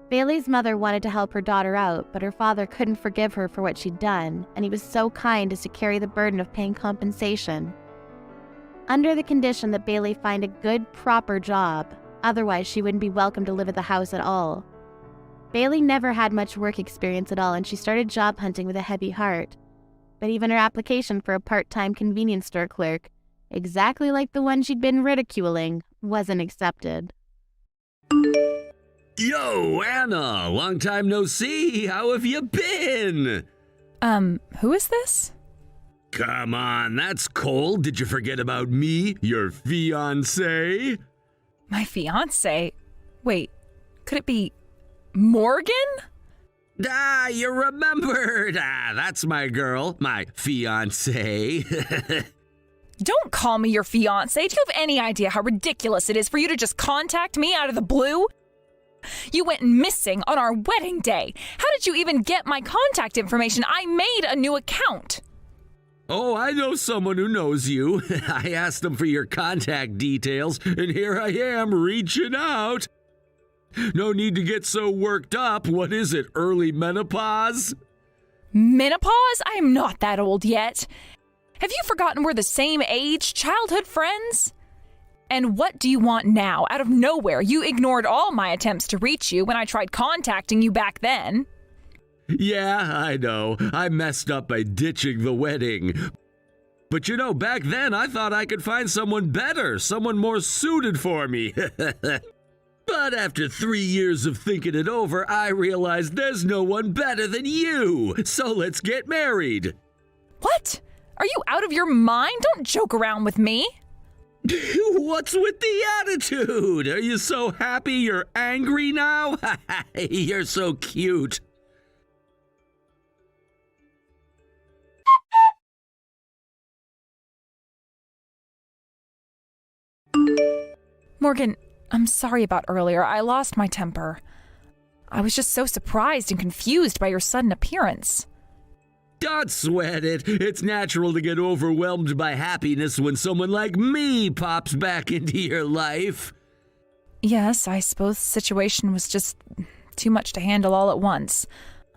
Bailey's mother wanted to help her daughter out, but her father couldn't forgive her for what she'd done, and he was so kind as to carry the burden of paying compensation. Under the condition that Bailey find a good, proper job, otherwise she wouldn't be welcome to live at the house at all. Bailey never had much work experience at all, and she started job hunting with a heavy heart. But even her application for a part-time convenience store clerk, exactly like the one she'd been ridiculing, wasn't accepted. Yo, Anna, long time no see. How have you been? Who is this? Come on, that's cold. Did you forget about me, your fiancé? My fiance? Wait, could it be Morgan? Ah, you remembered. Ah, that's my girl, my fiancé. Don't call me your fiance. Do you have any idea how ridiculous it is for you to just contact me out of the blue? You went missing on our wedding day. How did you even get my contact information? I made a new account. Oh, I know someone who knows you. I asked them for your contact details, and here I am reaching out. No need to get so worked up. What is it, early menopause? Menopause? I am not that old yet. Have you forgotten we're the same age, childhood friends? And what do you want now? Out of nowhere, you ignored all my attempts to reach you when I tried contacting you back then. Yeah, I know. I messed up by ditching the wedding. But you know, back then I thought I could find someone better, someone more suited for me. But after 3 years of thinking it over, I realized there's no one better than you. So let's get married. What? Are you out of your mind? Don't joke around with me. What's with the attitude? Are you so happy you're angry now? You're so cute. Morgan, I'm sorry about earlier. I lost my temper. I was just so surprised and confused by your sudden appearance. Don't sweat it. It's natural to get overwhelmed by happiness when someone like me pops back into your life. Yes, I suppose the situation was just too much to handle all at once.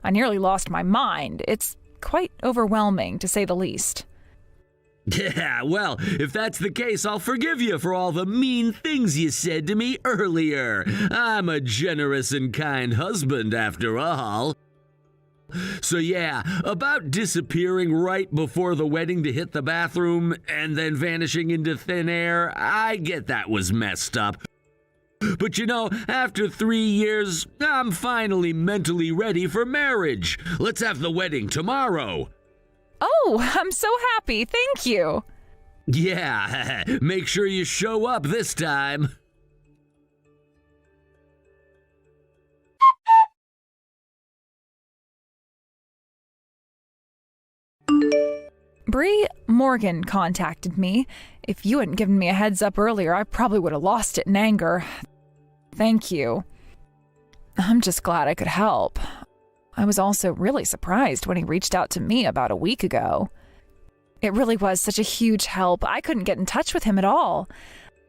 I nearly lost my mind. It's quite overwhelming, to say the least. Yeah, well, if that's the case, I'll forgive you for all the mean things you said to me earlier. I'm a generous and kind husband, after all. So yeah, about disappearing right before the wedding to hit the bathroom and then vanishing into thin air, I get that was messed up. But you know, after 3 years, I'm finally mentally ready for marriage. Let's have the wedding tomorrow. Oh, I'm so happy. Thank you. Yeah, make sure you show up this time. Bree, Morgan contacted me. If you hadn't given me a heads up earlier, I probably would have lost it in anger. Thank you. I'm just glad I could help. I was also really surprised when he reached out to me about a week ago. It really was such a huge help. I couldn't get in touch with him at all.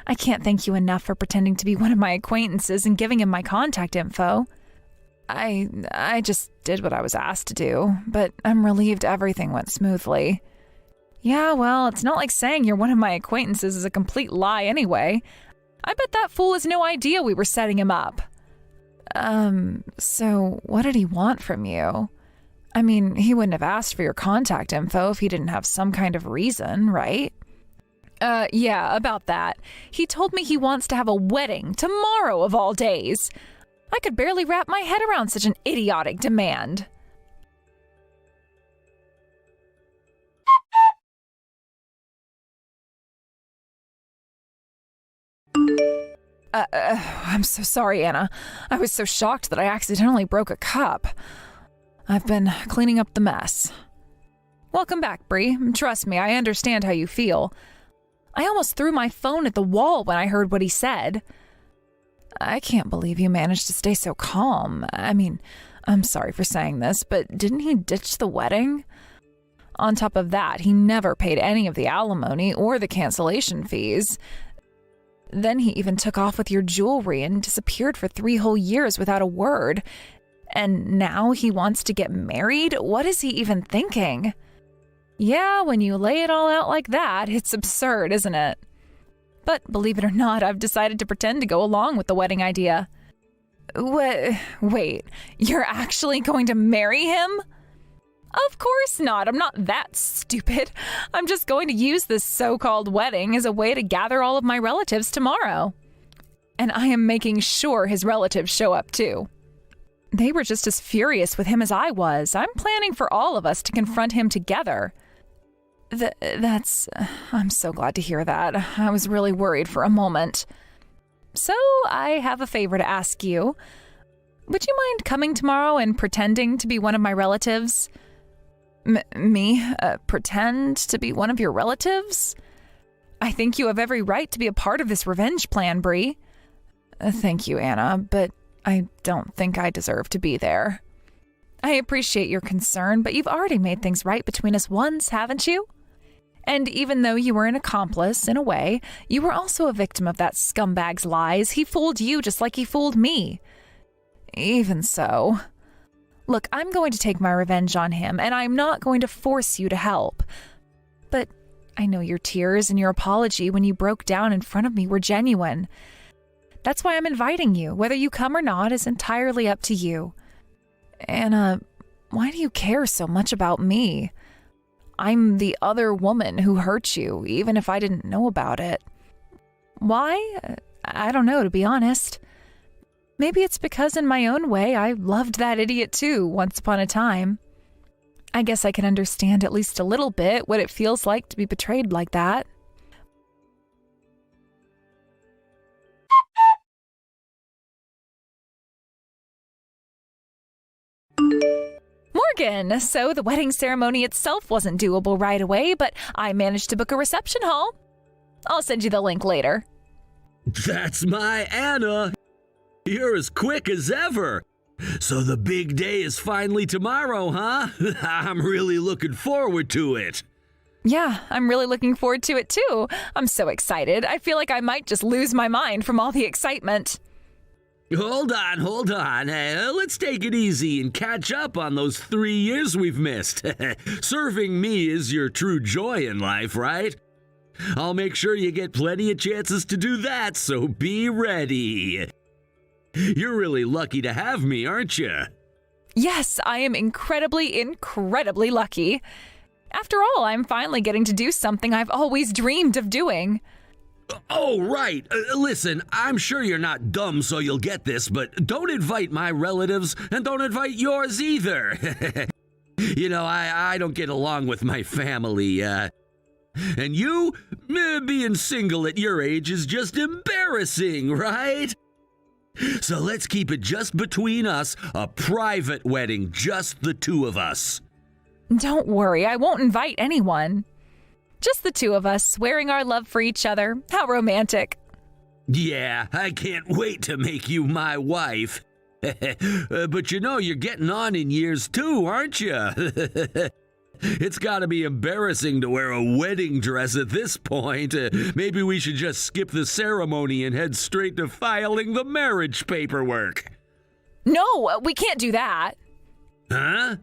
I can't thank you enough for pretending to be one of my acquaintances and giving him my contact info. I just did what I was asked to do, but I'm relieved everything went smoothly. Yeah, well, it's not like saying you're one of my acquaintances is a complete lie anyway. I bet that fool has no idea we were setting him up. So what did he want from you? I mean, he wouldn't have asked for your contact info if he didn't have some kind of reason, right? Yeah, about that. He told me he wants to have a wedding tomorrow of all days. I could barely wrap my head around such an idiotic demand. I'm so sorry, Anna. I was so shocked that I accidentally broke a cup. I've been cleaning up the mess. Welcome back, Bree. Trust me, I understand how you feel. I almost threw my phone at the wall when I heard what he said. I can't believe you managed to stay so calm. I mean, I'm sorry for saying this, but didn't he ditch the wedding? On top of that, he never paid any of the alimony or the cancellation fees. Then he even took off with your jewelry and disappeared for 3 whole years without a word. And now he wants to get married? What is he even thinking? Yeah, when you lay it all out like that, it's absurd, isn't it? But believe it or not, I've decided to pretend to go along with the wedding idea. Wait, you're actually going to marry him? Of course not. I'm not that stupid. I'm just going to use this so-called wedding as a way to gather all of my relatives tomorrow. And I am making sure his relatives show up too. They were just as furious with him as I was. I'm planning for all of us to confront him together. I'm so glad to hear that. I was really worried for a moment. So I have a favor to ask you. Would you mind coming tomorrow and pretending to be one of my relatives? Me? Pretend to be one of your relatives? I think you have every right to be a part of this revenge plan, Bree. Thank you, Anna, but I don't think I deserve to be there. I appreciate your concern, but you've already made things right between us once, haven't you? And even though you were an accomplice, in a way, you were also a victim of that scumbag's lies. He fooled you just like he fooled me. Even so. Look, I'm going to take my revenge on him, and I'm not going to force you to help. But I know your tears and your apology when you broke down in front of me were genuine. That's why I'm inviting you. Whether you come or not is entirely up to you. Anna, why do you care so much about me? I'm the other woman who hurt you, even if I didn't know about it. Why? I don't know, to be honest. Maybe it's because in my own way I loved that idiot too, once upon a time. I guess I can understand at least a little bit what it feels like to be betrayed like that. Morgan, so the wedding ceremony itself wasn't doable right away, but I managed to book a reception hall. I'll send you the link later. That's my Anna. You're as quick as ever. So the big day is finally tomorrow, huh? I'm really looking forward to it. Yeah, I'm really looking forward to it too. I'm so excited. I feel like I might just lose my mind from all the excitement. Hold on. Let's take it easy and catch up on those 3 years we've missed. Serving me is your true joy in life, right? I'll make sure you get plenty of chances to do that, so be ready. You're really lucky to have me, aren't you? Yes, I am incredibly lucky. After all, I'm finally getting to do something I've always dreamed of doing. Oh, right. Listen, I'm sure you're not dumb, so you'll get this, but don't invite my relatives, and don't invite yours either. You know, I don't get along with my family, and you, being single at your age is just embarrassing, right? So let's keep it just between us, a private wedding, just the 2 of us. Don't worry, I won't invite anyone. Just the 2 of us, swearing our love for each other. How romantic. Yeah, I can't wait to make you my wife. But you know, you're getting on in years too, aren't you? It's gotta be embarrassing to wear a wedding dress at this point. Maybe we should just skip the ceremony and head straight to filing the marriage paperwork. No, we can't do that. Huh?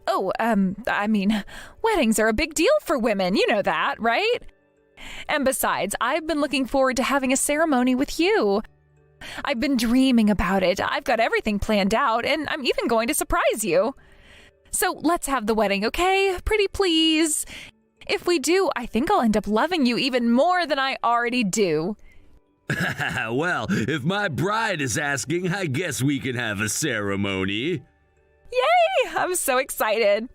Oh, I mean, weddings are a big deal for women, you know that, right? And besides, I've been looking forward to having a ceremony with you. I've been dreaming about it. I've got everything planned out, and I'm even going to surprise you. So let's have the wedding, okay? Pretty please. If we do, I think I'll end up loving you even more than I already do. Well, if my bride is asking, I guess we can have a ceremony. Yay! I'm so excited.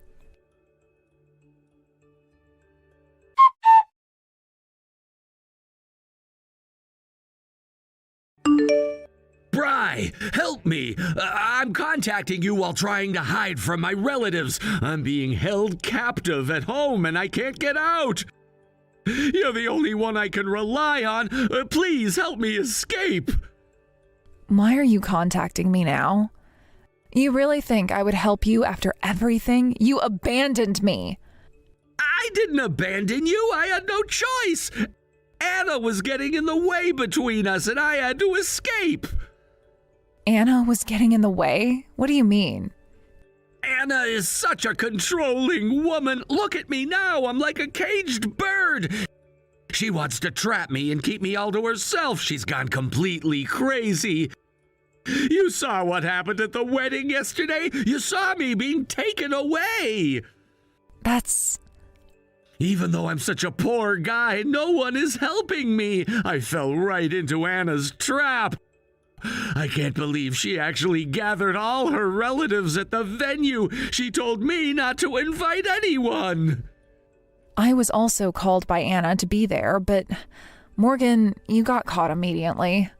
Bri, help me! I'm contacting you while trying to hide from my relatives. I'm being held captive at home and I can't get out. You're the only one I can rely on. Please help me escape. Why are you contacting me now? You really think I would help you after everything? You abandoned me. I didn't abandon you. I had no choice. Anna was getting in the way between us and I had to escape. Anna was getting in the way? What do you mean? Anna is such a controlling woman. Look at me now. I'm like a caged bird. She wants to trap me and keep me all to herself. She's gone completely crazy. You saw what happened at the wedding yesterday. You saw me being taken away. That's... Even though I'm such a poor guy, no one is helping me. I fell right into Anna's trap. I can't believe she actually gathered all her relatives at the venue. She told me not to invite anyone. I was also called by Anna to be there, but Morgan, you got caught immediately.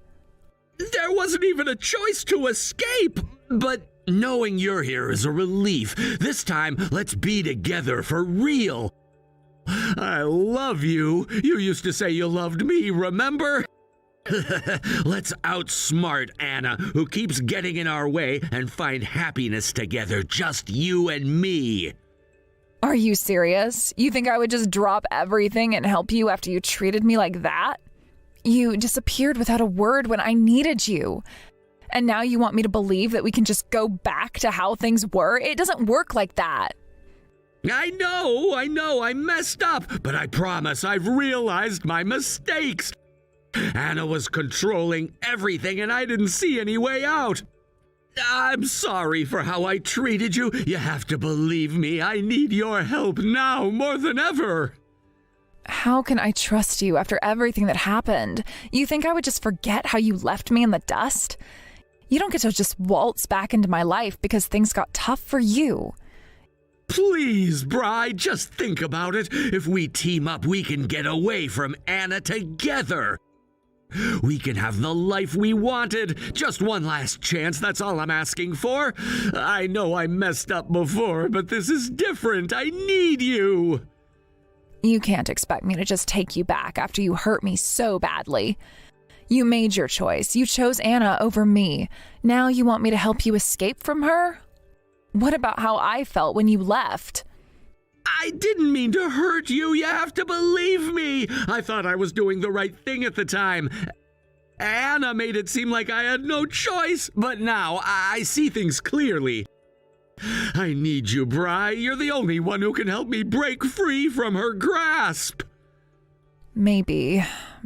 There wasn't even a choice to escape. But knowing you're here is a relief. This time, let's be together for real. I love you. You used to say you loved me, remember? Let's outsmart Anna, who keeps getting in our way, and find happiness together, just you and me. Are you serious? You think I would just drop everything and help you after you treated me like that? You disappeared without a word when I needed you. And now you want me to believe that we can just go back to how things were? It doesn't work like that. I know, I messed up, but I promise I've realized my mistakes. Anna was controlling everything and I didn't see any way out. I'm sorry for how I treated you. You have to believe me. I need your help now more than ever. How can I trust you after everything that happened? You think I would just forget how you left me in the dust? You don't get to just waltz back into my life because things got tough for you. Please, Bri, just think about it. If we team up, we can get away from Anna together. We can have the life we wanted. Just one last chance, that's all I'm asking for. I know I messed up before, but this is different. I need you. You can't expect me to just take you back after you hurt me so badly. You made your choice. You chose Anna over me. Now you want me to help you escape from her? What about how I felt when you left? I didn't mean to hurt you. You have to believe me. I thought I was doing the right thing at the time. Anna made it seem like I had no choice, but now I see things clearly. I need you, Bri. You're the only one who can help me break free from her grasp. Maybe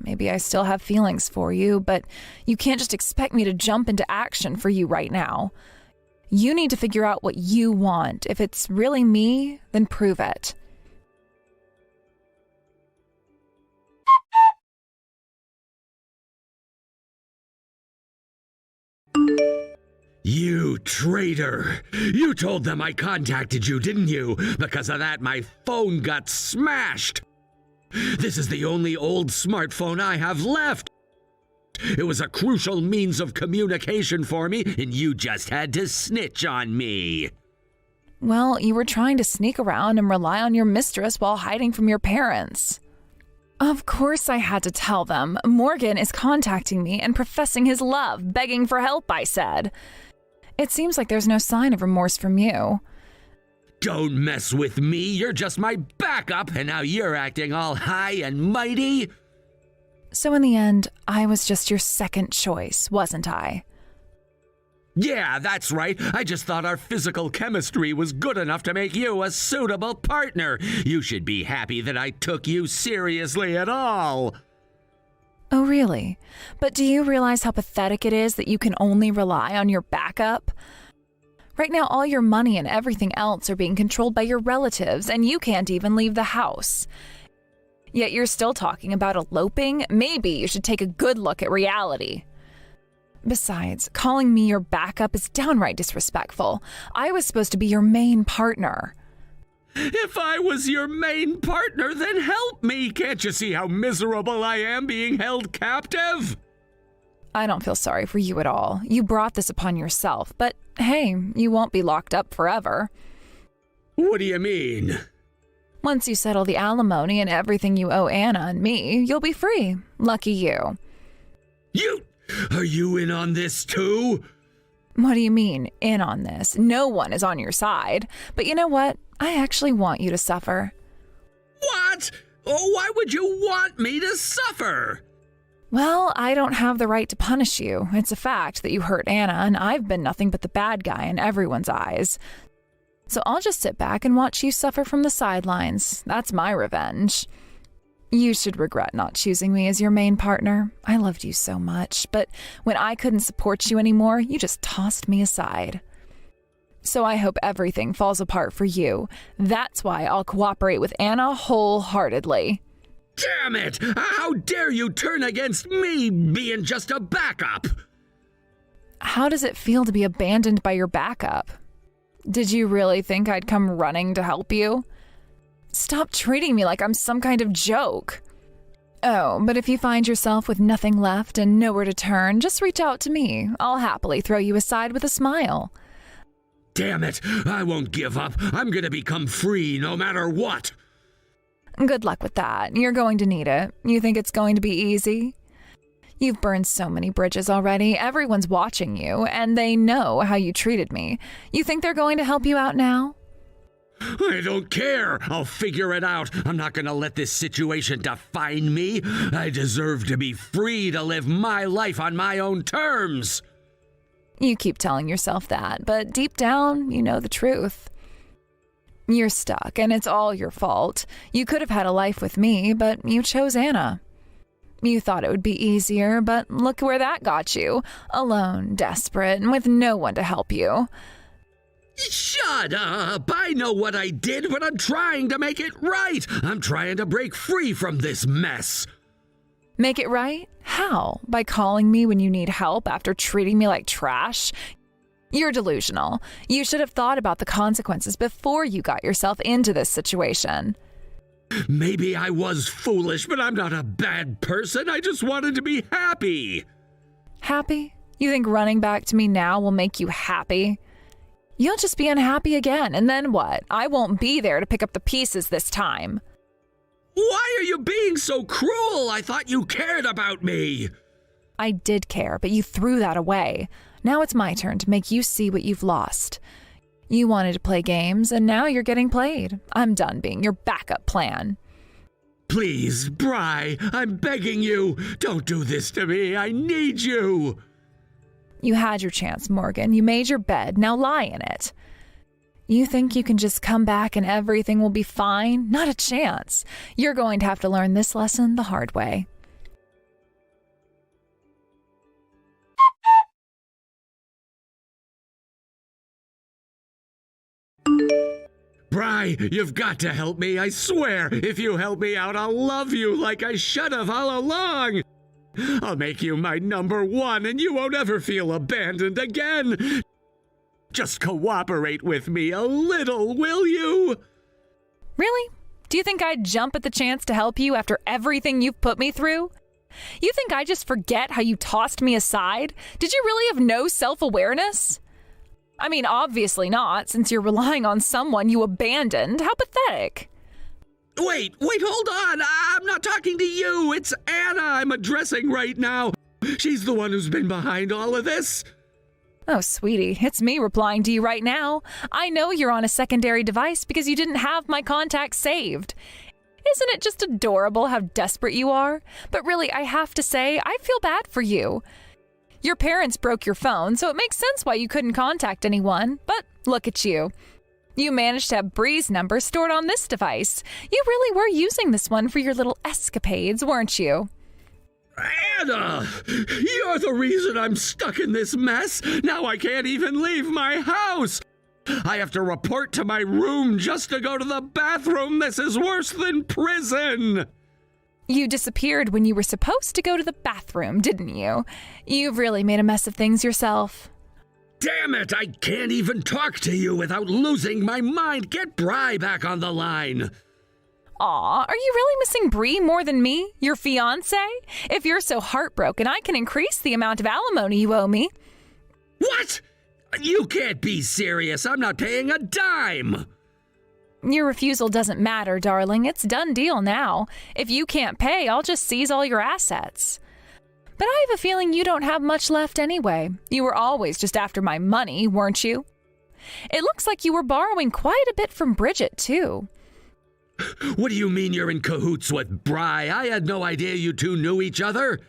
I still have feelings for you, but you can't just expect me to jump into action for you right now. You need to figure out what you want. If it's really me, then prove it. You traitor! You told them I contacted you, didn't you? Because of that, my phone got smashed. This is the only old smartphone I have left. It was a crucial means of communication for me, and you just had to snitch on me. Well, you were trying to sneak around and rely on your mistress while hiding from your parents. Of course I had to tell them. Morgan is contacting me and professing his love, begging for help, I said. It seems like there's no sign of remorse from you. Don't mess with me. You're just my backup, and now you're acting all high and mighty. So in the end, I was just your second choice, wasn't I? Yeah, that's right. I just thought our physical chemistry was good enough to make you a suitable partner. You should be happy that I took you seriously at all. Oh, really? But do you realize how pathetic it is that you can only rely on your backup? Right now, all your money and everything else are being controlled by your relatives, and you can't even leave the house. Yet you're still talking about eloping? Maybe you should take a good look at reality. Besides, calling me your backup is downright disrespectful. I was supposed to be your main partner. If I was your main partner, then help me. Can't you see how miserable I am being held captive? I don't feel sorry for you at all. You brought this upon yourself, but hey, you won't be locked up forever. What do you mean? Once you settle the alimony and everything you owe Anna and me, you'll be free. Lucky you. Are you in on this too? What do you mean, in on this? No one is on your side. But you know what? I actually want you to suffer. What? Oh, why would you want me to suffer? Well, I don't have the right to punish you. It's a fact that you hurt Anna, and I've been nothing but the bad guy in everyone's eyes. So I'll just sit back and watch you suffer from the sidelines. That's my revenge. You should regret not choosing me as your main partner. I loved you so much, but when I couldn't support you anymore, you just tossed me aside. So I hope everything falls apart for you. That's why I'll cooperate with Anna wholeheartedly. Damn it! How dare you turn against me being just a backup? How does it feel to be abandoned by your backup? Did you really think I'd come running to help you? Stop treating me like I'm some kind of joke. Oh, but if you find yourself with nothing left and nowhere to turn, just reach out to me. I'll happily throw you aside with a smile. Damn it! I won't give up. I'm gonna become free no matter what. Good luck with that. You're going to need it. You think it's going to be easy? You've burned so many bridges already. Everyone's watching you, and they know how you treated me. You think they're going to help you out now? I don't care. I'll figure it out. I'm not gonna let this situation define me. I deserve to be free to live my life on my own terms. You keep telling yourself that, but deep down, you know the truth. You're stuck, and it's all your fault. You could have had a life with me, but you chose Anna. You thought it would be easier, but look where that got you. Alone, desperate, and with no one to help you. Shut up! I know what I did, but I'm trying to make it right. I'm trying to break free from this mess. Make it right? How? By calling me when you need help after treating me like trash? You're delusional. You should have thought about the consequences before you got yourself into this situation. Maybe I was foolish, but I'm not a bad person. I just wanted to be happy. Happy? You think running back to me now will make you happy? You'll just be unhappy again, and then what? I won't be there to pick up the pieces this time. Why are you being so cruel? I thought you cared about me. I did care, but you threw that away. Now it's my turn to make you see what you've lost. You wanted to play games, and now you're getting played. I'm done being your backup plan. Please, Bri, I'm begging you. Don't do this to me. I need you. You had your chance, Morgan. You made your bed. Now lie in it. You think you can just come back and everything will be fine? Not a chance. You're going to have to learn this lesson the hard way. Bri, you've got to help me, I swear. If you help me out, I'll love you like I should have all along. I'll make you my number one, and you won't ever feel abandoned again. Just cooperate with me a little, will you? Really? Do you think I'd jump at the chance to help you after everything you've put me through? You think I just forget how you tossed me aside? Did you really have no self-awareness? I mean, obviously not, since you're relying on someone you abandoned. How pathetic. Wait, hold on. I'm not talking to you. It's Anna I'm addressing right now. She's the one who's been behind all of this. Oh, sweetie, it's me replying to you right now. I know you're on a secondary device because you didn't have my contacts saved. Isn't it just adorable how desperate you are? But really, I have to say, I feel bad for you. Your parents broke your phone, so it makes sense why you couldn't contact anyone. But look at you. You managed to have Bree's number stored on this device. You really were using this one for your little escapades, weren't you? Anna! You're the reason I'm stuck in this mess. Now I can't even leave my house. I have to report to my room just to go to the bathroom. This is worse than prison. You disappeared when you were supposed to go to the bathroom, didn't you? You've really made a mess of things yourself. Damn it, I can't even talk to you without losing my mind. Get Bri back on the line. Aw, are you really missing Bree more than me, your fiancé? If you're so heartbroken, I can increase the amount of alimony you owe me. What? You can't be serious. I'm not paying a dime. Your refusal doesn't matter, darling. It's done deal now. If you can't pay, I'll just seize all your assets. But I have a feeling you don't have much left anyway. You were always just after my money, weren't you? It looks like you were borrowing quite a bit from Bridget, too. What do you mean you're in cahoots with Bri? I had no idea you two knew each other.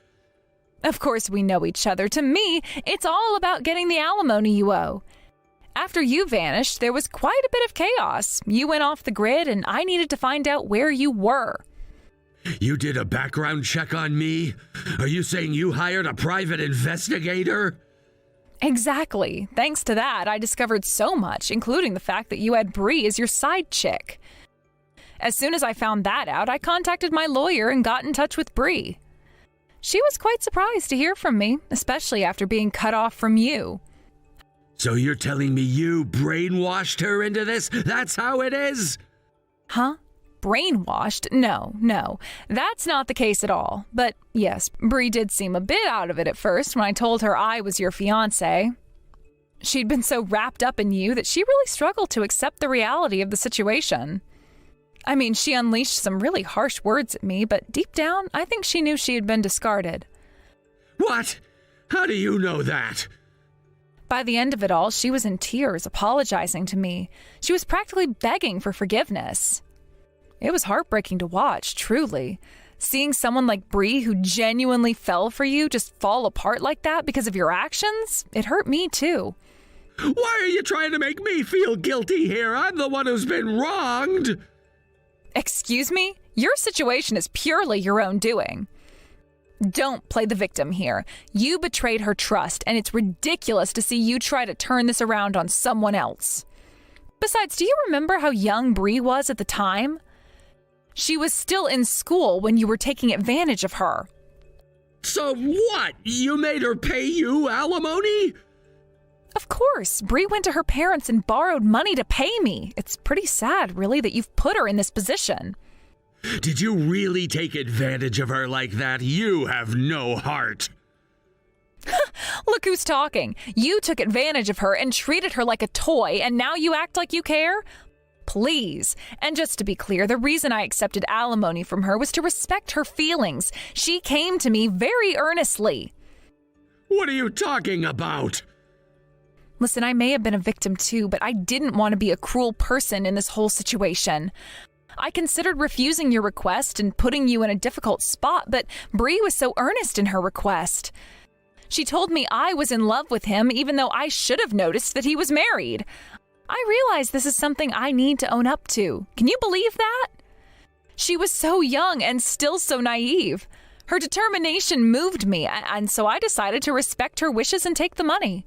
Of course we know each other. To me, it's all about getting the alimony you owe. After you vanished, there was quite a bit of chaos. You went off the grid, and I needed to find out where you were. You did a background check on me? Are you saying you hired a private investigator? Exactly. Thanks to that, I discovered so much, including the fact that you had Bree as your side chick. As soon as I found that out, I contacted my lawyer and got in touch with Bree. She was quite surprised to hear from me, especially after being cut off from you. So you're telling me you brainwashed her into this? That's how it is? Huh? Brainwashed? No. That's not the case at all. But yes, Bree did seem a bit out of it at first when I told her I was your fiancé. She'd been so wrapped up in you that she really struggled to accept the reality of the situation. I mean, she unleashed some really harsh words at me, but deep down, I think she knew she had been discarded. What? How do you know that? By the end of it all, she was in tears, apologizing to me. She was practically begging for forgiveness. It was heartbreaking to watch, truly. Seeing someone like Bree, who genuinely fell for you, just fall apart like that because of your actions, it hurt me too. Why are you trying to make me feel guilty here? I'm the one who's been wronged. Excuse me? Your situation is purely your own doing. Don't play the victim here. You betrayed her trust, and it's ridiculous to see you try to turn this around on someone else. Besides, do you remember how young Bree was at the time? She was still in school when you were taking advantage of her. So what? You made her pay you alimony? Of course. Bree went to her parents and borrowed money to pay me. It's pretty sad, really, that you've put her in this position. Did you really take advantage of her like that? You have no heart. Look who's talking. You took advantage of her and treated her like a toy, and now you act like you care? Please. And just to be clear, the reason I accepted alimony from her was to respect her feelings. She came to me very earnestly. What are you talking about? Listen, I may have been a victim too, but I didn't want to be a cruel person in this whole situation. I considered refusing your request and putting you in a difficult spot, but Bree was so earnest in her request. She told me I was in love with him, even though I should have noticed that he was married. I realize this is something I need to own up to. Can you believe that? She was so young and still so naive. Her determination moved me, and so I decided to respect her wishes and take the money.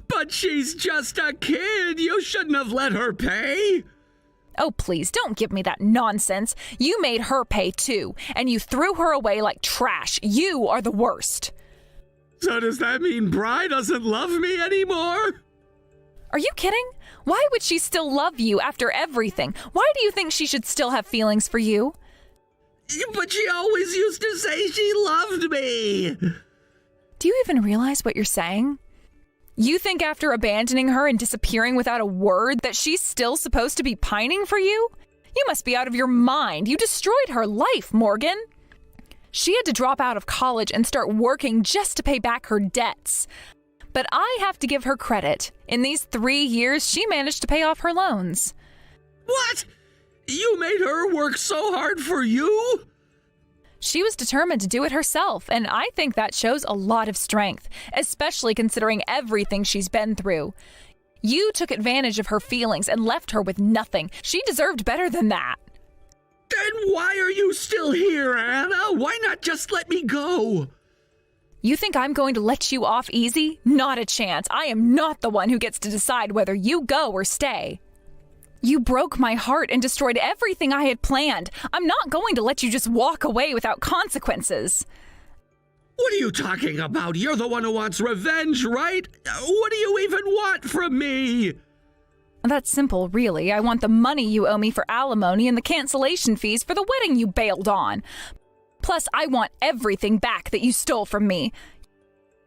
But she's just a kid. You shouldn't have let her pay. Oh, please, don't give me that nonsense. You made her pay too, and you threw her away like trash. You are the worst. So does that mean Bri doesn't love me anymore? Are you kidding? Why would she still love you after everything? Why do you think she should still have feelings for you? But she always used to say she loved me. Do you even realize what you're saying? You think after abandoning her and disappearing without a word that she's still supposed to be pining for you? You must be out of your mind. You destroyed her life, Morgan. She had to drop out of college and start working just to pay back her debts. But I have to give her credit. In these 3 years, she managed to pay off her loans. What? You made her work so hard for you? She was determined to do it herself, and I think that shows a lot of strength, especially considering everything she's been through. You took advantage of her feelings and left her with nothing. She deserved better than that. Then why are you still here, Anna? Why not just let me go? You think I'm going to let you off easy? Not a chance. I am not the one who gets to decide whether you go or stay. You broke my heart and destroyed everything I had planned. I'm not going to let you just walk away without consequences. What are you talking about? You're the one who wants revenge, right? What do you even want from me? That's simple, really. I want the money you owe me for alimony and the cancellation fees for the wedding you bailed on. Plus, I want everything back that you stole from me.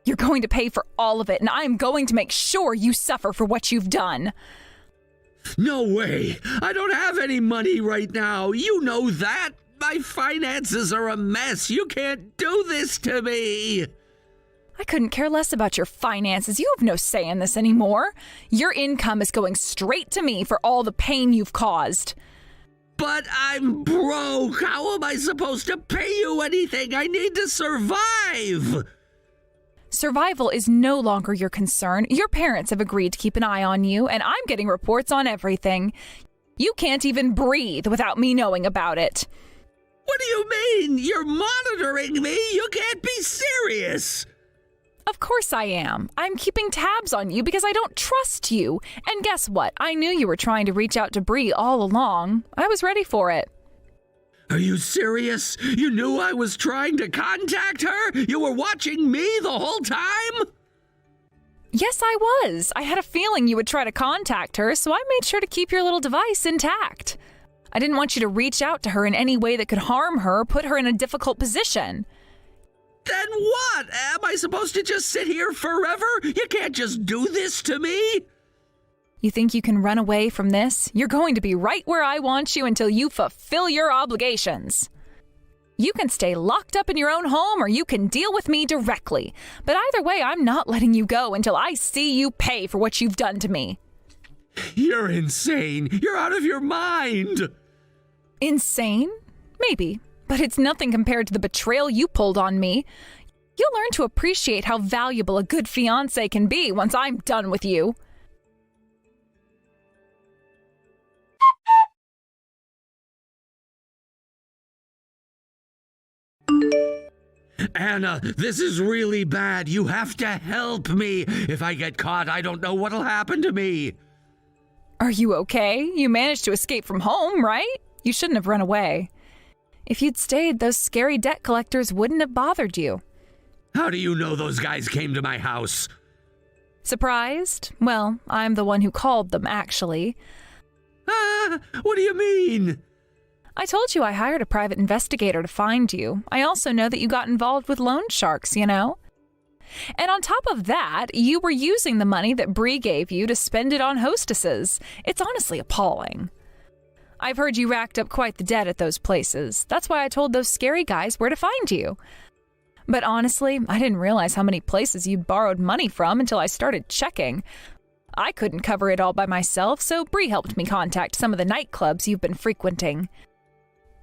You're going to pay for all of it, and I'm going to make sure you suffer for what you've done. No way. I don't have any money right now. You know that. My finances are a mess. You can't do this to me. I couldn't care less about your finances. You have no say in this anymore. Your income is going straight to me for all the pain you've caused. But I'm broke. How am I supposed to pay you anything? I need to survive. Survival is no longer your concern. Your parents have agreed to keep an eye on you, and I'm getting reports on everything. You can't even breathe without me knowing about it. What do you mean? You're monitoring me? You can't be serious. Of course I am. I'm keeping tabs on you because I don't trust you. And guess what? I knew you were trying to reach out to Bree all along. I was ready for it. Are you serious? You knew I was trying to contact her? You were watching me the whole time? Yes, I was. I had a feeling you would try to contact her, so I made sure to keep your little device intact. I didn't want you to reach out to her in any way that could harm her or put her in a difficult position. Then what? Am I supposed to just sit here forever? You can't just do this to me. You think you can run away from this? You're going to be right where I want you until you fulfill your obligations. You can stay locked up in your own home or you can deal with me directly. But either way, I'm not letting you go until I see you pay for what you've done to me. You're insane. You're out of your mind. Insane? Maybe. But it's nothing compared to the betrayal you pulled on me. You'll learn to appreciate how valuable a good fiancé can be once I'm done with you. Anna, this is really bad. You have to help me. If I get caught, I don't know what'll happen to me. Are you okay? You managed to escape from home, right? You shouldn't have run away. If you'd stayed, those scary debt collectors wouldn't have bothered you. How do you know those guys came to my house? Surprised? Well, I'm the one who called them, actually. What do you mean? I told you I hired a private investigator to find you. I also know that you got involved with loan sharks, you know? And on top of that, you were using the money that Bree gave you to spend it on hostesses. It's honestly appalling. I've heard you racked up quite the debt at those places. That's why I told those scary guys where to find you. But honestly, I didn't realize how many places you'd borrowed money from until I started checking. I couldn't cover it all by myself, so Bree helped me contact some of the nightclubs you've been frequenting.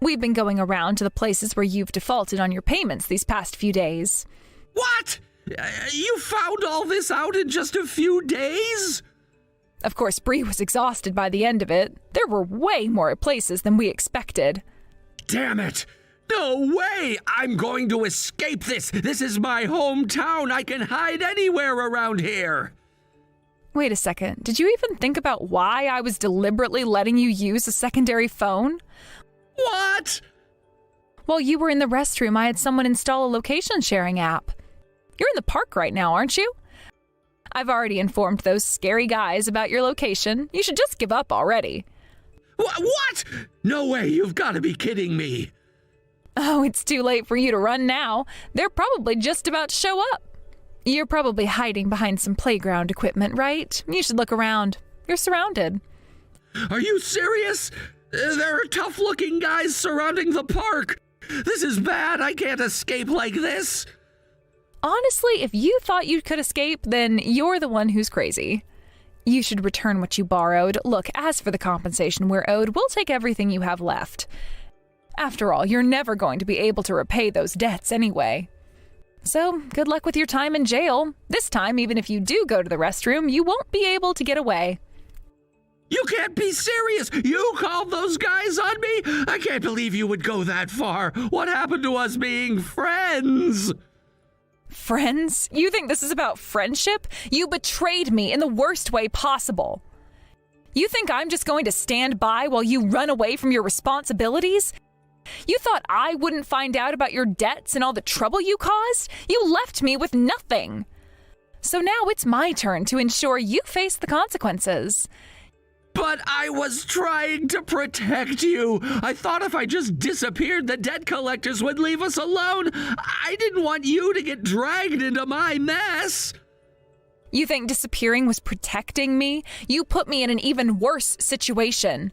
We've been going around to the places where you've defaulted on your payments these past few days. What? You found all this out in just a few days? Of course, Bree was exhausted by the end of it. There were way more places than we expected. Damn it! No way! I'm going to escape this! This is my hometown! I can hide anywhere around here! Wait a second. Did you even think about why I was deliberately letting you use a secondary phone? What? While you were in the restroom, I had someone install a location sharing app. You're in the park right now, aren't you? I've already informed those scary guys about your location. You should just give up already. What? No way, you've got to be kidding me. Oh, it's too late for you to run now. They're probably just about to show up. You're probably hiding behind some playground equipment, right? You should look around. You're surrounded. Are you serious? There are tough-looking guys surrounding the park. This is bad. I can't escape like this. Honestly, if you thought you could escape, then you're the one who's crazy. You should return what you borrowed. Look, as for the compensation we're owed, we'll take everything you have left. After all, you're never going to be able to repay those debts anyway. So, good luck with your time in jail. This time, even if you do go to the restroom, you won't be able to get away. You can't be serious! You called those guys on me? I can't believe you would go that far! What happened to us being friends? Friends? You think this is about friendship? You betrayed me in the worst way possible. You think I'm just going to stand by while you run away from your responsibilities? You thought I wouldn't find out about your debts and all the trouble you caused? You left me with nothing. So now it's my turn to ensure you face the consequences. But I was trying to protect you. I thought if I just disappeared, the debt collectors would leave us alone. I didn't want you to get dragged into my mess. You think disappearing was protecting me? You put me in an even worse situation.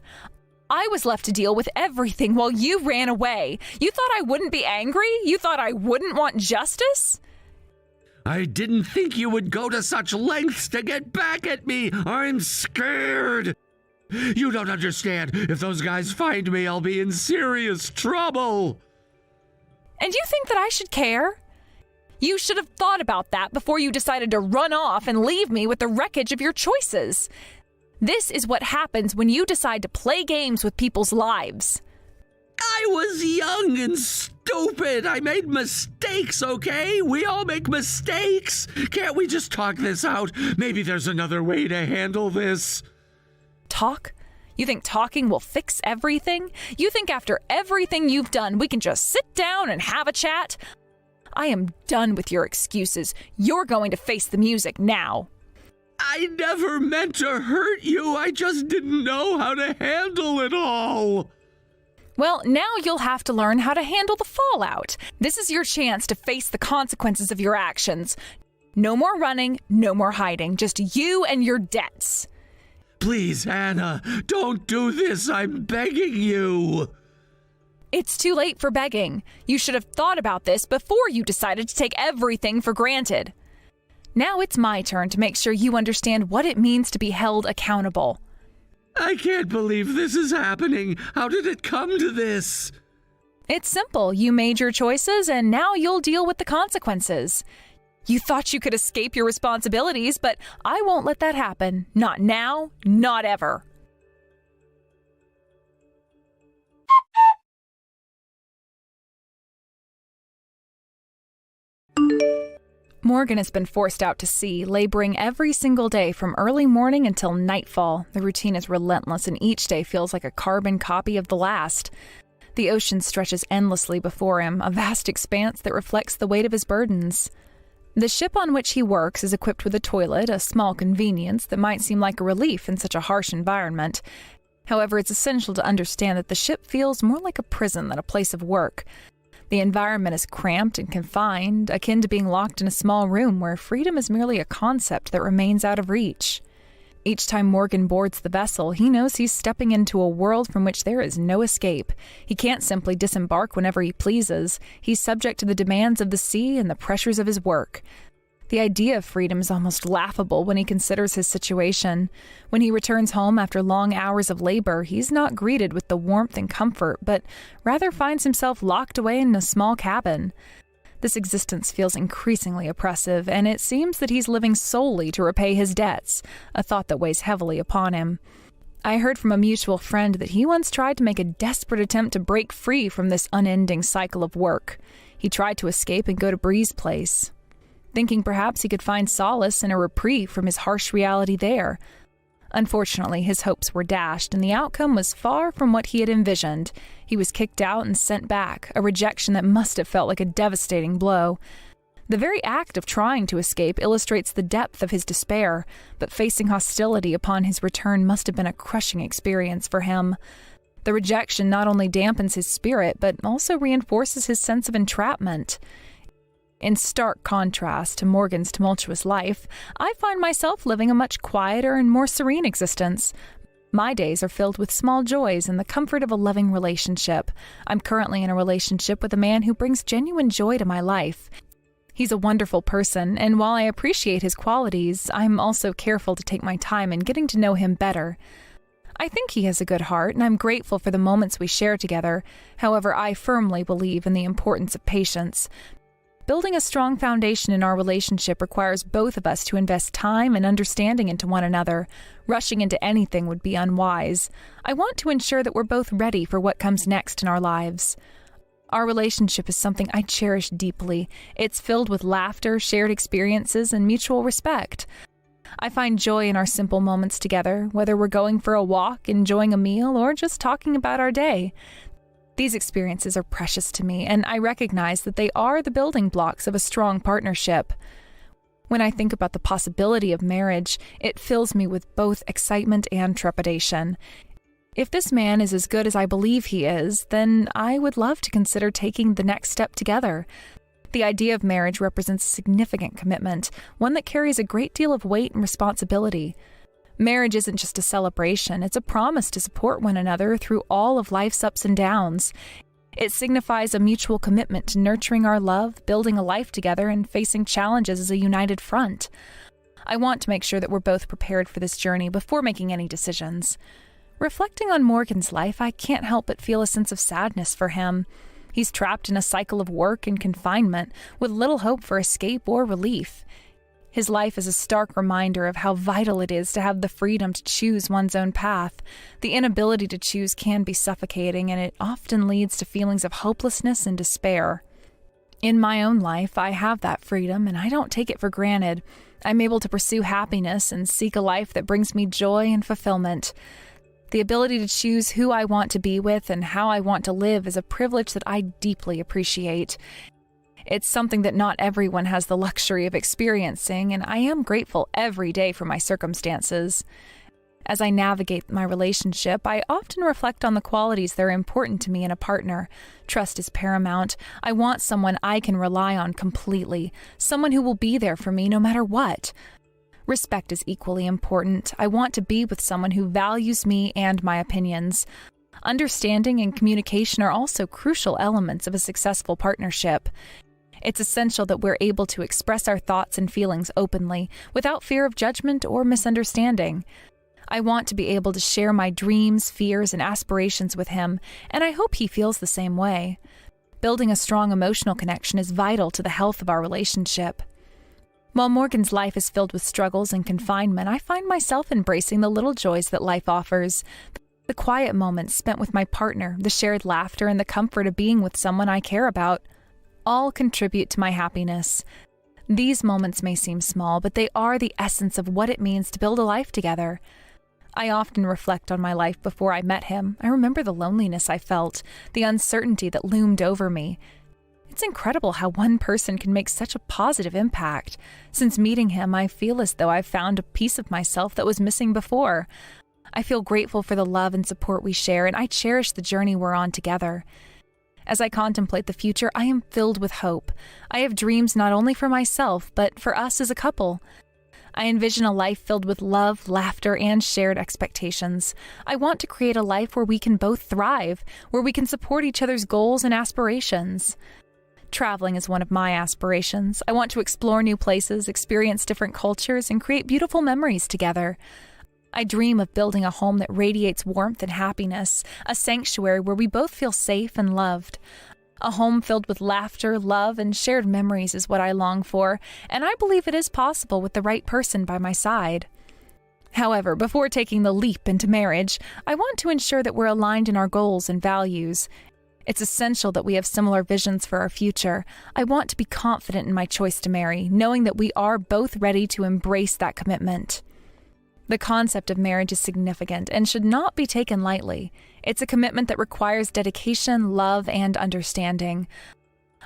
I was left to deal with everything while you ran away. You thought I wouldn't be angry? You thought I wouldn't want justice? I didn't think you would go to such lengths to get back at me. I'm scared. You don't understand. If those guys find me, I'll be in serious trouble. And you think that I should care? You should have thought about that before you decided to run off and leave me with the wreckage of your choices. This is what happens when you decide to play games with people's lives. I was young and stupid. I made mistakes, okay? We all make mistakes. Can't we just talk this out? Maybe there's another way to handle this. Talk? You think talking will fix everything? You think after everything you've done, we can just sit down and have a chat? I am done with your excuses. You're going to face the music now. I never meant to hurt you. I just didn't know how to handle it all. Well, now you'll have to learn how to handle the fallout. This is your chance to face the consequences of your actions. No more running, no more hiding, just you and your debts. Please, Anna, don't do this. I'm begging you. It's too late for begging. You should have thought about this before you decided to take everything for granted. Now it's my turn to make sure you understand what it means to be held accountable. I can't believe this is happening. How did it come to this? It's simple. You made your choices, and now you'll deal with the consequences. You thought you could escape your responsibilities, but I won't let that happen. Not now, not ever. Morgan has been forced out to sea, laboring every single day from early morning until nightfall. The routine is relentless, and each day feels like a carbon copy of the last. The ocean stretches endlessly before him, a vast expanse that reflects the weight of his burdens. The ship on which he works is equipped with a toilet, a small convenience that might seem like a relief in such a harsh environment. However, it's essential to understand that the ship feels more like a prison than a place of work. The environment is cramped and confined, akin to being locked in a small room where freedom is merely a concept that remains out of reach. Each time Morgan boards the vessel, he knows he's stepping into a world from which there is no escape. He can't simply disembark whenever he pleases. He's subject to the demands of the sea and the pressures of his work. The idea of freedom is almost laughable when he considers his situation. When he returns home after long hours of labor, he's not greeted with the warmth and comfort, but rather finds himself locked away in a small cabin. This existence feels increasingly oppressive, and it seems that he's living solely to repay his debts, a thought that weighs heavily upon him. I heard from a mutual friend that he once tried to make a desperate attempt to break free from this unending cycle of work. He tried to escape and go to Bree's place, thinking perhaps he could find solace and a reprieve from his harsh reality there. Unfortunately, his hopes were dashed, and the outcome was far from what he had envisioned. He was kicked out and sent back, a rejection that must have felt like a devastating blow. The very act of trying to escape illustrates the depth of his despair, but facing hostility upon his return must have been a crushing experience for him. The rejection not only dampens his spirit, but also reinforces his sense of entrapment. In stark contrast to Morgan's tumultuous life, I find myself living a much quieter and more serene existence. My days are filled with small joys and the comfort of a loving relationship. I'm currently in a relationship with a man who brings genuine joy to my life. He's a wonderful person, and while I appreciate his qualities, I'm also careful to take my time in getting to know him better. I think he has a good heart, and I'm grateful for the moments we share together. However, I firmly believe in the importance of patience. Building a strong foundation in our relationship requires both of us to invest time and understanding into one another. Rushing into anything would be unwise. I want to ensure that we're both ready for what comes next in our lives. Our relationship is something I cherish deeply. It's filled with laughter, shared experiences, and mutual respect. I find joy in our simple moments together, whether we're going for a walk, enjoying a meal, or just talking about our day. These experiences are precious to me, and I recognize that they are the building blocks of a strong partnership. When I think about the possibility of marriage, it fills me with both excitement and trepidation. If this man is as good as I believe he is, then I would love to consider taking the next step together. The idea of marriage represents a significant commitment, one that carries a great deal of weight and responsibility. Marriage isn't just a celebration, it's a promise to support one another through all of life's ups and downs. It signifies a mutual commitment to nurturing our love, building a life together, and facing challenges as a united front. I want to make sure that we're both prepared for this journey before making any decisions. Reflecting on Morgan's life, I can't help but feel a sense of sadness for him. He's trapped in a cycle of work and confinement, with little hope for escape or relief. His life is a stark reminder of how vital it is to have the freedom to choose one's own path. The inability to choose can be suffocating, and it often leads to feelings of hopelessness and despair. In my own life, I have that freedom, and I don't take it for granted. I'm able to pursue happiness and seek a life that brings me joy and fulfillment. The ability to choose who I want to be with and how I want to live is a privilege that I deeply appreciate. It's something that not everyone has the luxury of experiencing, and I am grateful every day for my circumstances. As I navigate my relationship, I often reflect on the qualities that are important to me in a partner. Trust is paramount. I want someone I can rely on completely, someone who will be there for me no matter what. Respect is equally important. I want to be with someone who values me and my opinions. Understanding and communication are also crucial elements of a successful partnership. It's essential that we're able to express our thoughts and feelings openly, without fear of judgment or misunderstanding. I want to be able to share my dreams, fears, and aspirations with him, and I hope he feels the same way. Building a strong emotional connection is vital to the health of our relationship. While Morgan's life is filled with struggles and confinement, I find myself embracing the little joys that life offers. The quiet moments spent with my partner, the shared laughter, and the comfort of being with someone I care about all contribute to my happiness. These moments may seem small, but they are the essence of what it means to build a life together. I often reflect on my life before I met him. I remember the loneliness I felt, the uncertainty that loomed over me. It's incredible how one person can make such a positive impact. Since meeting him, I feel as though I've found a piece of myself that was missing before. I feel grateful for the love and support we share, and I cherish the journey we're on together. As I contemplate the future, I am filled with hope. I have dreams not only for myself, but for us as a couple. I envision a life filled with love, laughter, and shared expectations. I want to create a life where we can both thrive, where we can support each other's goals and aspirations. Traveling is one of my aspirations. I want to explore new places, experience different cultures, and create beautiful memories together. I dream of building a home that radiates warmth and happiness, a sanctuary where we both feel safe and loved. A home filled with laughter, love, and shared memories is what I long for, and I believe it is possible with the right person by my side. However, before taking the leap into marriage, I want to ensure that we're aligned in our goals and values. It's essential that we have similar visions for our future. I want to be confident in my choice to marry, knowing that we are both ready to embrace that commitment. The concept of marriage is significant and should not be taken lightly. It's a commitment that requires dedication, love, and understanding.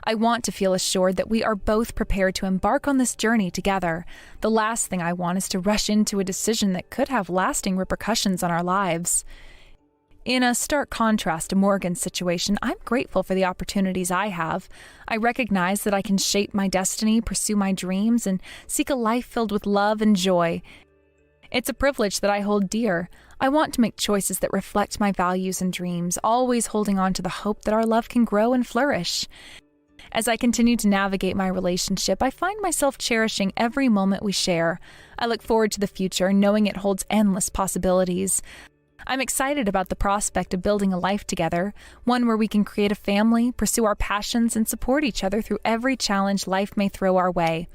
I want to feel assured that we are both prepared to embark on this journey together. The last thing I want is to rush into a decision that could have lasting repercussions on our lives. In a stark contrast to Morgan's situation, I'm grateful for the opportunities I have. I recognize that I can shape my destiny, pursue my dreams, and seek a life filled with love and joy. It's a privilege that I hold dear. I want to make choices that reflect my values and dreams, always holding on to the hope that our love can grow and flourish. As I continue to navigate my relationship, I find myself cherishing every moment we share. I look forward to the future, knowing it holds endless possibilities. I'm excited about the prospect of building a life together, one where we can create a family, pursue our passions, and support each other through every challenge life may throw our way.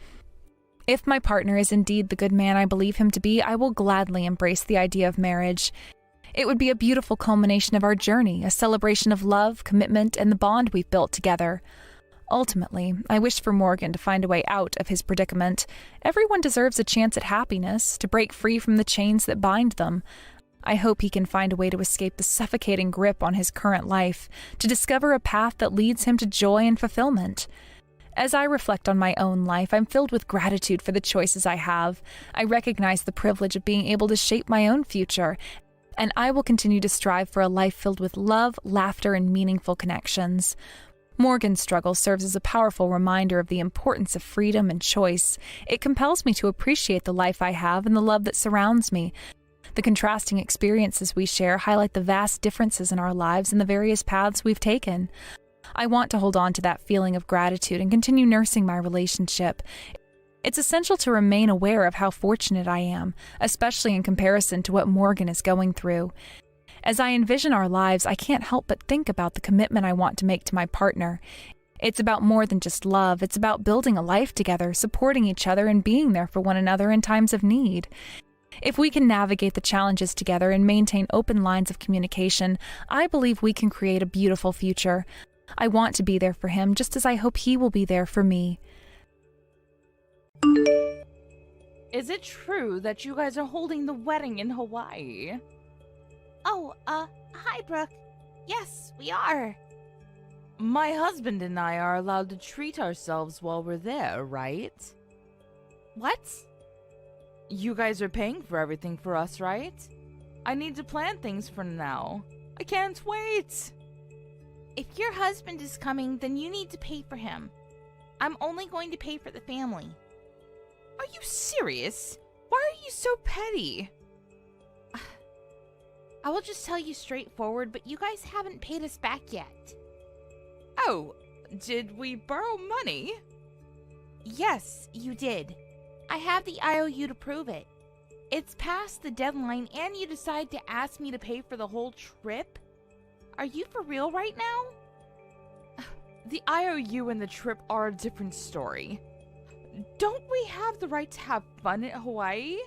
If my partner is indeed the good man I believe him to be, I will gladly embrace the idea of marriage. It would be a beautiful culmination of our journey, a celebration of love, commitment, and the bond we've built together. Ultimately, I wish for Morgan to find a way out of his predicament. Everyone deserves a chance at happiness, to break free from the chains that bind them. I hope he can find a way to escape the suffocating grip on his current life, to discover a path that leads him to joy and fulfillment. As I reflect on my own life, I'm filled with gratitude for the choices I have. I recognize the privilege of being able to shape my own future, and I will continue to strive for a life filled with love, laughter, and meaningful connections. Morgan's struggle serves as a powerful reminder of the importance of freedom and choice. It compels me to appreciate the life I have and the love that surrounds me. The contrasting experiences we share highlight the vast differences in our lives and the various paths we've taken. I want to hold on to that feeling of gratitude and continue nursing my relationship. It's essential to remain aware of how fortunate I am, especially in comparison to what Morgan is going through. As I envision our lives, I can't help but think about the commitment I want to make to my partner. It's about more than just love. It's about building a life together, supporting each other, and being there for one another in times of need. If we can navigate the challenges together and maintain open lines of communication, I believe we can create a beautiful future. I want to be there for him, just as I hope he will be there for me. Is it true that you guys are holding the wedding in Hawaii? Oh, hi, Brooke. Yes, we are. My husband and I are allowed to treat ourselves while we're there, right? What? You guys are paying for everything for us, right? I need to plan things for now. I can't wait. If your husband is coming, then you need to pay for him. I'm only going to pay for the family. Are you serious? Why are you so petty? I will just tell you straightforward, but you guys haven't paid us back yet. Oh, did we borrow money? Yes, you did. I have the IOU to prove it. It's past the deadline and you decide to ask me to pay for the whole trip? Are you for real right now? The IOU and the trip are a different story. Don't we have the right to have fun at Hawaii?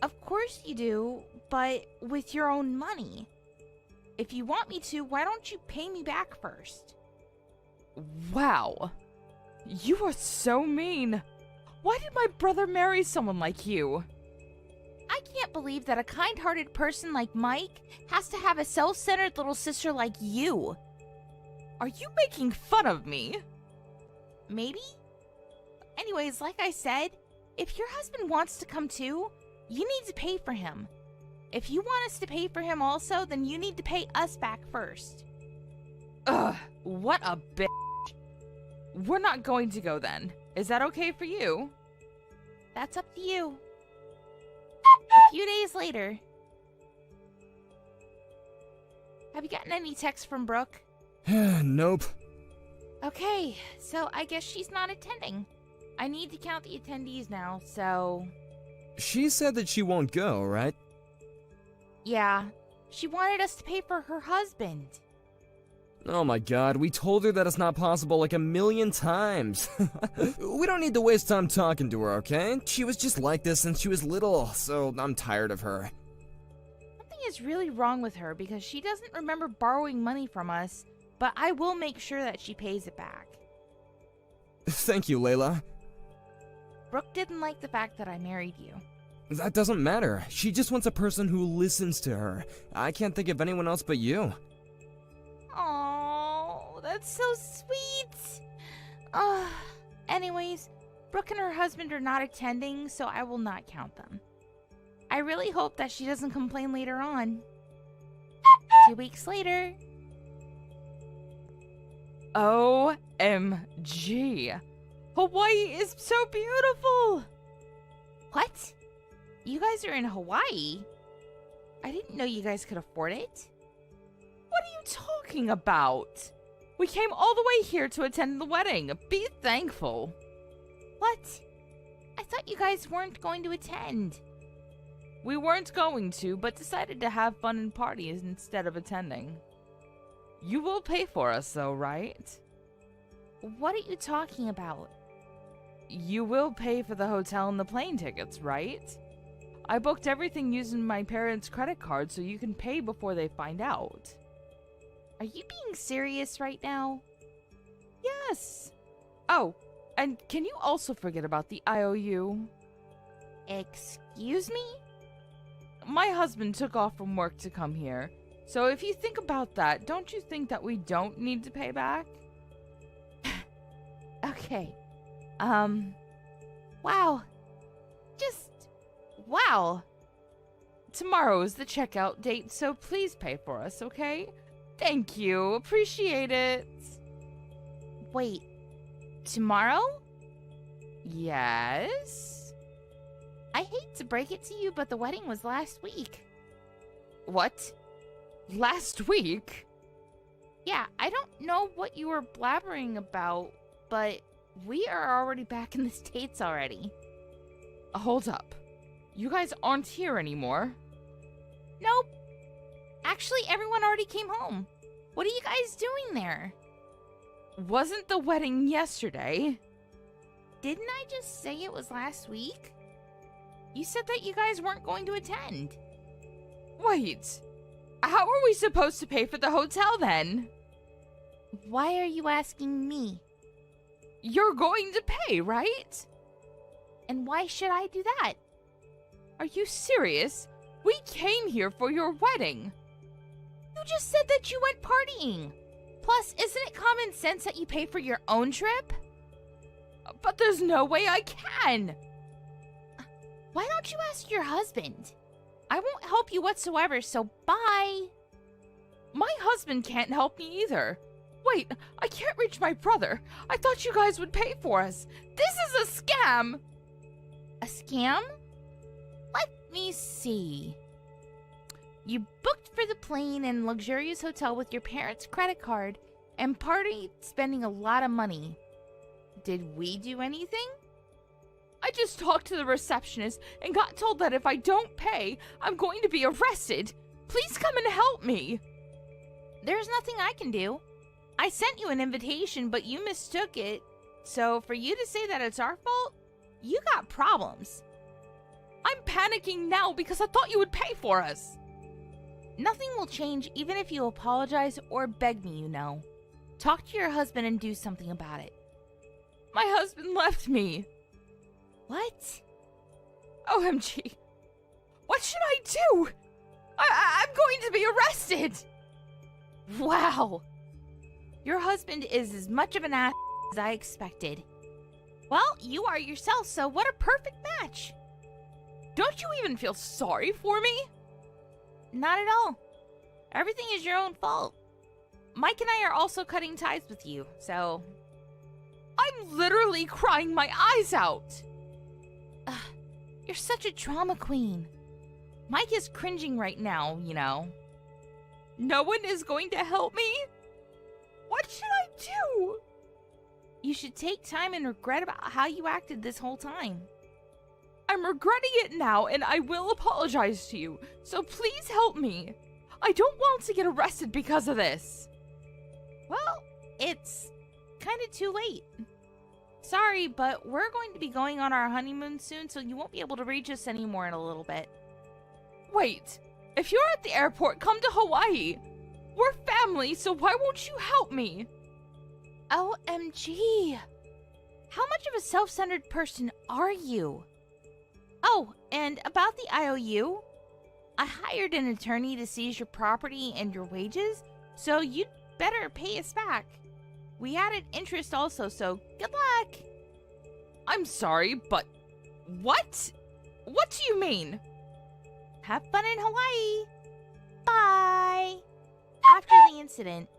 Of course you do, but with your own money. If you want me to, why don't you pay me back first? Wow. You are so mean. Why did my brother marry someone like you? I can't believe that a kind-hearted person like Mike has to have a self-centered little sister like you. Are you making fun of me? Maybe? Anyways, like I said, if your husband wants to come too, you need to pay for him. If you want us to pay for him also, then you need to pay us back first. Ugh, what a bitch. We're not going to go then. Is that okay for you? That's up to you. A few days later. Have you gotten any texts from Brooke? Nope. Okay, so I guess she's not attending. I need to count the attendees now, so... She said that she won't go, right? Yeah, she wanted us to pay for her husband. Oh my god, we told her that it's not possible like 1,000,000 times. We don't need to waste time talking to her, okay? She was just like this since she was little, so I'm tired of her. Something is really wrong with her because she doesn't remember borrowing money from us, but I will make sure that she pays it back. Thank you, Layla. Brooke didn't like the fact that I married you. That doesn't matter. She just wants a person who listens to her. I can't think of anyone else but you. Oh, that's so sweet. Anyways, Brooke and her husband are not attending, so I will not count them. I really hope that she doesn't complain later on. 2 weeks later. OMG. Hawaii is so beautiful. What? You guys are in Hawaii? I didn't know you guys could afford it. What are you talking about? We came all the way here to attend the wedding. Be thankful. What? I thought you guys weren't going to attend. We weren't going to, but decided to have fun and parties instead of attending. You will pay for us, though, right? What are you talking about? You will pay for the hotel and the plane tickets, right? I booked everything using my parents' credit card so you can pay before they find out. Are you being serious right now? Yes. Oh, and can you also forget about the IOU? Excuse me? My husband took off from work to come here. So if you think about that, don't you think that we don't need to pay back? Okay. Wow. Just, wow. Tomorrow is the checkout date, so please pay for us, okay? Thank you. Appreciate it. Wait. Tomorrow? Yes? I hate to break it to you, but the wedding was last week. What? Last week? Yeah, I don't know what you were blabbering about, but we are already back in the States already. Hold up. You guys aren't here anymore. Nope. Actually, everyone already came home. What are you guys doing there? Wasn't the wedding yesterday? Didn't I just say it was last week? You said that you guys weren't going to attend. Wait. How are we supposed to pay for the hotel then? Why are you asking me? You're going to pay, right? And why should I do that? Are you serious? We came here for your wedding. You just said that you went partying. Plus, isn't it common sense that you pay for your own trip? But there's no way I can. Why don't you ask your husband? I won't help you whatsoever, so bye. My husband can't help me either. Wait, I can't reach my brother. I thought you guys would pay for us. This is a scam. A scam? Let me see. You booked for the plane and luxurious hotel with your parents' credit card and partied spending a lot of money. Did we do anything? I just talked to the receptionist and got told that if I don't pay, I'm going to be arrested. Please come and help me. There's nothing I can do. I sent you an invitation, but you mistook it. So for you to say that it's our fault, you got problems. I'm panicking now because I thought you would pay for us. Nothing will change even if you apologize or beg me, you know. Talk to your husband and do something about it. My husband left me. What? OMG. What should I do? I'm going to be arrested. Wow. Your husband is as much of an ass as I expected. Well, you are yourself, so what a perfect match. Don't you even feel sorry for me? Not at all. Everything is your own fault. Mike and I are also cutting ties with you, so... I'm literally crying my eyes out. You're such a drama queen. Mike is cringing right now, you know. No one is going to help me? What should I do? You should take time and regret about how you acted this whole time. I'm regretting it now, and I will apologize to you, so please help me. I don't want to get arrested because of this. Well, it's kind of too late. Sorry, but we're going to be going on our honeymoon soon, so you won't be able to reach us anymore in a little bit. Wait, if you're at the airport, come to Hawaii. We're family, so why won't you help me? OMG. How much of a self-centered person are you? Oh, and about the IOU, I hired an attorney to seize your property and your wages, so you'd better pay us back. We added interest also, so good luck. I'm sorry, but what? What do you mean? Have fun in Hawaii. Bye. After the incident,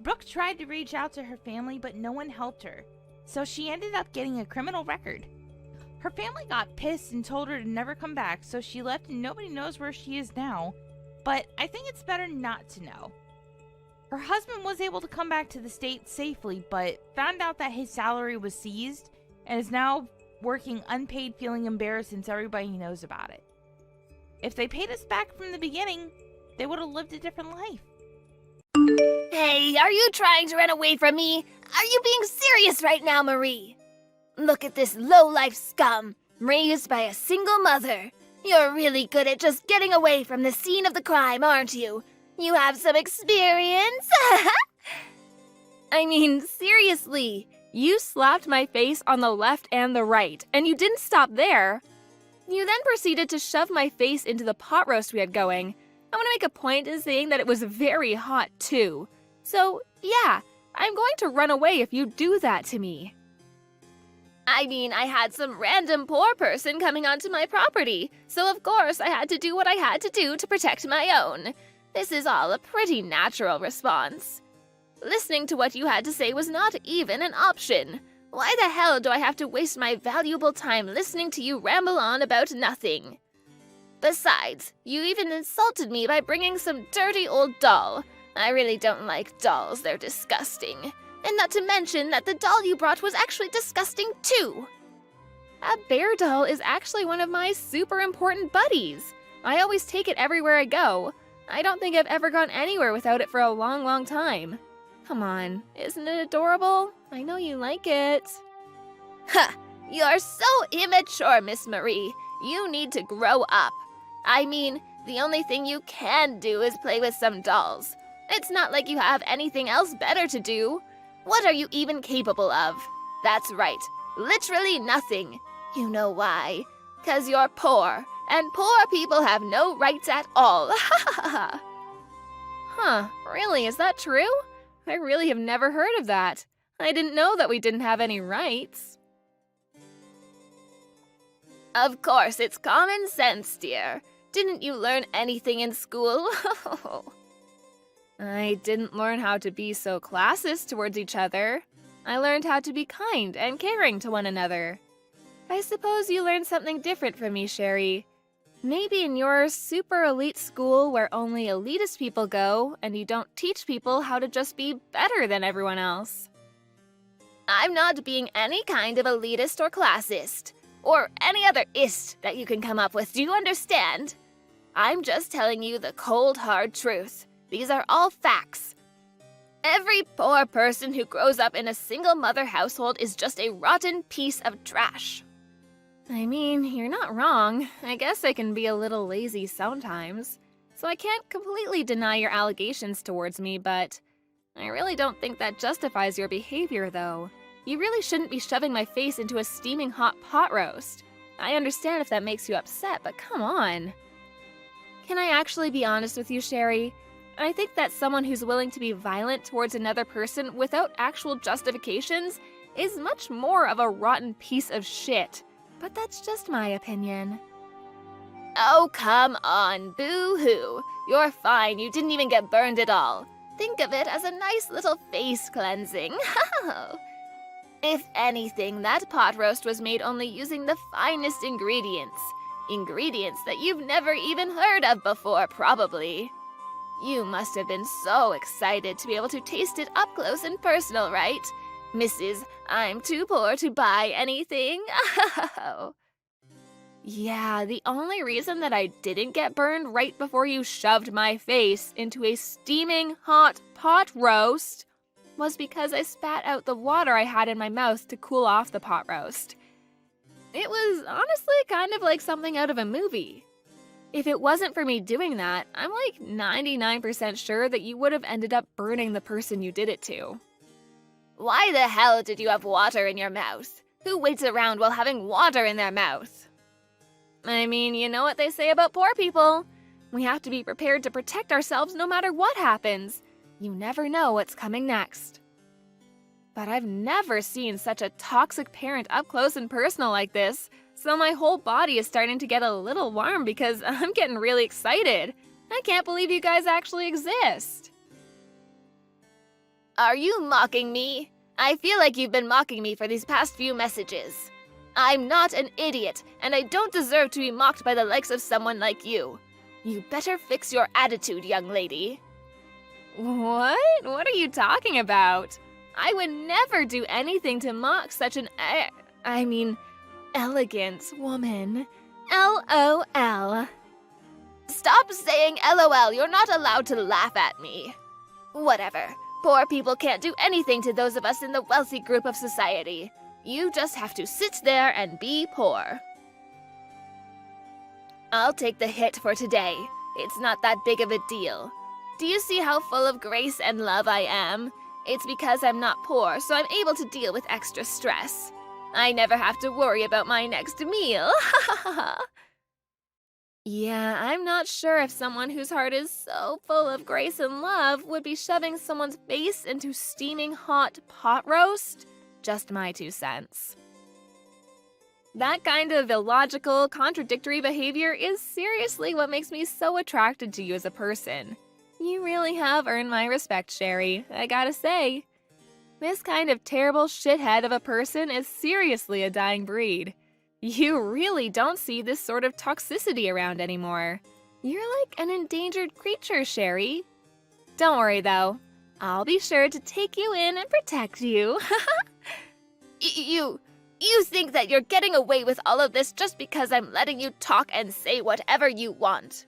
Brooke tried to reach out to her family, but no one helped her, so she ended up getting a criminal record. Her family got pissed and told her to never come back, so she left and nobody knows where she is now, but I think it's better not to know. Her husband was able to come back to the States safely, but found out that his salary was seized and is now working unpaid feeling embarrassed since everybody knows about it. If they paid us back from the beginning, they would have lived a different life. Hey, are you trying to run away from me? Are you being serious right now, Marie? Look at this low-life scum, raised by a single mother. You're really good at just getting away from the scene of the crime, aren't you? You have some experience? I mean, seriously, you slapped my face on the left and the right, and you didn't stop there. You then proceeded to shove my face into the pot roast we had going. I want to make a point in saying that it was very hot, too. So, yeah, I'm going to run away if you do that to me. I mean, I had some random poor person coming onto my property, so of course I had to do what I had to do to protect my own. This is all a pretty natural response. Listening to what you had to say was not even an option. Why the hell do I have to waste my valuable time listening to you ramble on about nothing? Besides, you even insulted me by bringing some dirty old doll. I really don't like dolls, they're disgusting. And not to mention that the doll you brought was actually disgusting too. A bear doll is actually one of my super important buddies. I always take it everywhere I go. I don't think I've ever gone anywhere without it for a long, long time. Come on, isn't it adorable? I know you like it. Ha! You're so immature, Miss Marie. You need to grow up. I mean, the only thing you can do is play with some dolls. It's not like you have anything else better to do. What are you even capable of? That's right, literally nothing. You know why? 'Cause you're poor, and poor people have no rights at all. Huh, really, is that true? I really have never heard of that. I didn't know that we didn't have any rights. Of course, it's common sense, dear. Didn't you learn anything in school? I didn't learn how to be so classist towards each other. I learned how to be kind and caring to one another. I suppose you learned something different from me, Sherry. Maybe in your super elite school where only elitist people go and you don't teach people how to just be better than everyone else. I'm not being any kind of elitist or classist, or any other ist that you can come up with, do you understand? I'm just telling you the cold, hard truth. These are all facts. Every poor person who grows up in a single-mother household is just a rotten piece of trash. I mean, you're not wrong. I guess I can be a little lazy sometimes. So I can't completely deny your allegations towards me, but I really don't think that justifies your behavior, though. You really shouldn't be shoving my face into a steaming hot pot roast. I understand if that makes you upset, but come on. Can I actually be honest with you, Sherry? I think that someone who's willing to be violent towards another person without actual justifications is much more of a rotten piece of shit. But that's just my opinion. Oh, come on, boo-hoo. You're fine, you didn't even get burned at all. Think of it as a nice little face cleansing. If anything, that pot roast was made only using the finest ingredients. Ingredients that you've never even heard of before, probably. You must have been so excited to be able to taste it up close and personal, right? Mrs. I'm too poor to buy anything. Yeah, the only reason that I didn't get burned right before you shoved my face into a steaming hot pot roast was because I spat out the water I had in my mouth to cool off the pot roast. It was honestly kind of like something out of a movie. If it wasn't for me doing that, I'm like 99% sure that you would have ended up burning the person you did it to. Why the hell did you have water in your mouth? Who waits around while having water in their mouth? I mean, you know what they say about poor people. We have to be prepared to protect ourselves no matter what happens. You never know what's coming next. But I've never seen such a toxic parent up close and personal like this, so my whole body is starting to get a little warm because I'm getting really excited. I can't believe you guys actually exist. Are you mocking me? I feel like you've been mocking me for these past few messages. I'm not an idiot, and I don't deserve to be mocked by the likes of someone like you. You better fix your attitude, young lady. What? What are you talking about? I would never do anything to mock such an... I mean, Elegant woman. LOL. Stop saying LOL. You're not allowed to laugh at me. Whatever. Poor people can't do anything to those of us in the wealthy group of society. You just have to sit there and be poor. I'll take the hit for today. It's not that big of a deal. Do you see how full of grace and love I am? It's because I'm not poor, so I'm able to deal with extra stress. I never have to worry about my next meal. Yeah, I'm not sure if someone whose heart is so full of grace and love would be shoving someone's face into steaming hot pot roast. Just my 2 cents. That kind of illogical, contradictory behavior is seriously what makes me so attracted to you as a person. You really have earned my respect, Sherry, I gotta say. This kind of terrible shithead of a person is seriously a dying breed. You really don't see this sort of toxicity around anymore. You're like an endangered creature, Sherry. Don't worry, though. I'll be sure to take you in and protect you. You think that you're getting away with all of this just because I'm letting you talk and say whatever you want.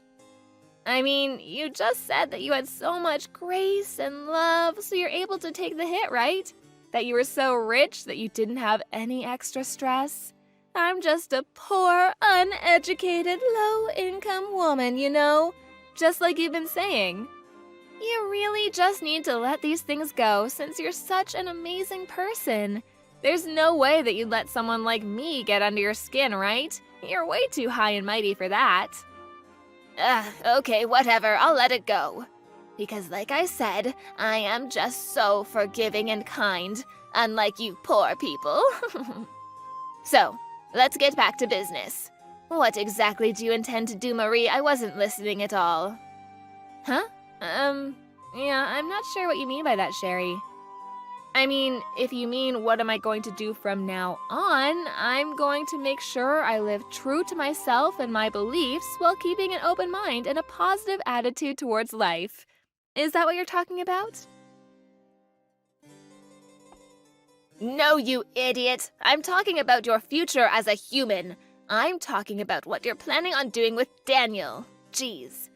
I mean, you just said that you had so much grace and love, so you're able to take the hit, right? That you were so rich that you didn't have any extra stress. I'm just a poor, uneducated, low-income woman, you know? Just like you've been saying. You really just need to let these things go since you're such an amazing person. There's no way that you'd let someone like me get under your skin, right? You're way too high and mighty for that. Okay, whatever, I'll let it go. Because like I said, I am just so forgiving and kind, unlike you poor people. So, let's get back to business. What exactly do you intend to do, Marie? I wasn't listening at all. Huh? Yeah, I'm not sure what you mean by that, Sherry. I mean, if you mean what am I going to do from now on, I'm going to make sure I live true to myself and my beliefs while keeping an open mind and a positive attitude towards life. Is that what you're talking about? No, you idiot! I'm talking about your future as a human. I'm talking about what you're planning on doing with Daniel. Jeez.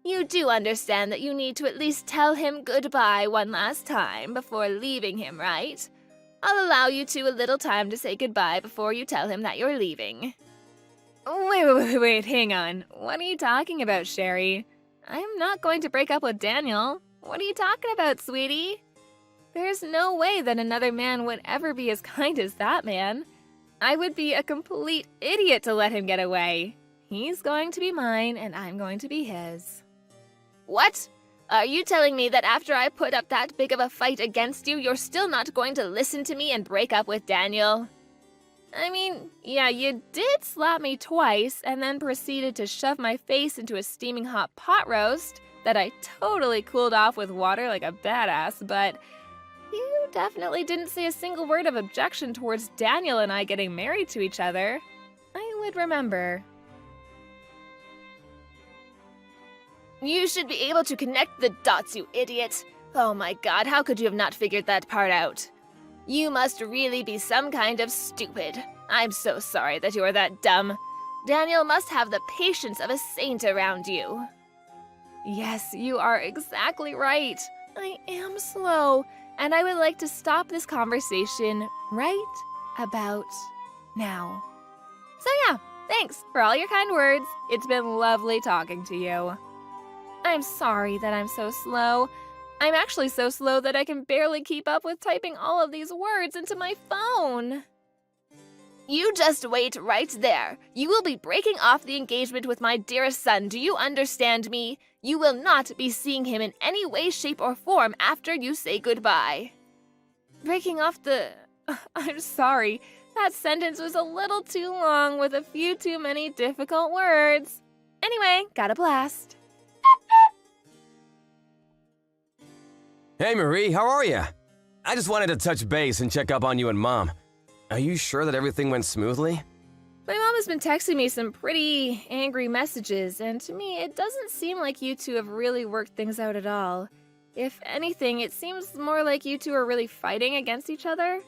You do understand that you need to at least tell him goodbye one last time before leaving him, right? I'll allow you a little time to say goodbye before you tell him that you're leaving. Wait, hang on. What are you talking about, Sherry? I'm not going to break up with Daniel. What are you talking about, sweetie? There's no way that another man would ever be as kind as that man. I would be a complete idiot to let him get away. He's going to be mine, and I'm going to be his. What? Are you telling me that after I put up that big of a fight against you, you're still not going to listen to me and break up with Daniel? I mean, yeah, you did slap me twice and then proceeded to shove my face into a steaming hot pot roast that I totally cooled off with water like a badass, but you definitely didn't say a single word of objection towards Daniel and I getting married to each other. I would remember. You should be able to connect the dots, you idiot. Oh my god, how could you have not figured that part out? You must really be some kind of stupid. I'm so sorry that you're that dumb. Daniel must have the patience of a saint around you. Yes, you are exactly right. I am slow, and I would like to stop this conversation right about now. So yeah, thanks for all your kind words. It's been lovely talking to you. I'm sorry that I'm so slow. I'm actually so slow that I can barely keep up with typing all of these words into my phone. You just wait right there. You will be breaking off the engagement with my dearest son. Do you understand me? You will not be seeing him in any way, shape, or form after you say goodbye. Breaking off the... I'm sorry. That sentence was a little too long with a few too many difficult words. Anyway, got a blast. Hey Marie, how are you? I just wanted to touch base and check up on you and Mom. Are you sure that everything went smoothly? My mom has been texting me some pretty angry messages, and to me, it doesn't seem like you two have really worked things out at all. If anything, it seems more like you two are really fighting against each other.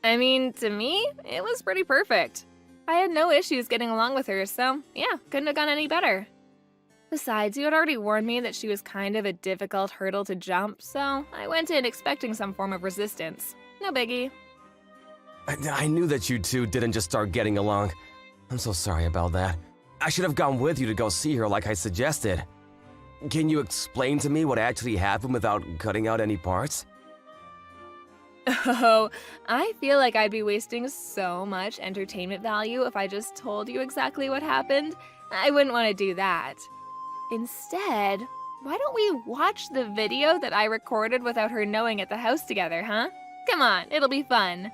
I mean, to me, it was pretty perfect. I had no issues getting along with her, so yeah, couldn't have gone any better. Besides, you had already warned me that she was kind of a difficult hurdle to jump, so I went in expecting some form of resistance. No biggie. I knew that you two didn't just start getting along. I'm so sorry about that. I should have gone with you to go see her like I suggested. Can you explain to me what actually happened without cutting out any parts? Oh, I feel like I'd be wasting so much entertainment value if I just told you exactly what happened. I wouldn't want to do that. Instead, why don't we watch the video that I recorded without her knowing at the house together, huh? Come on, it'll be fun.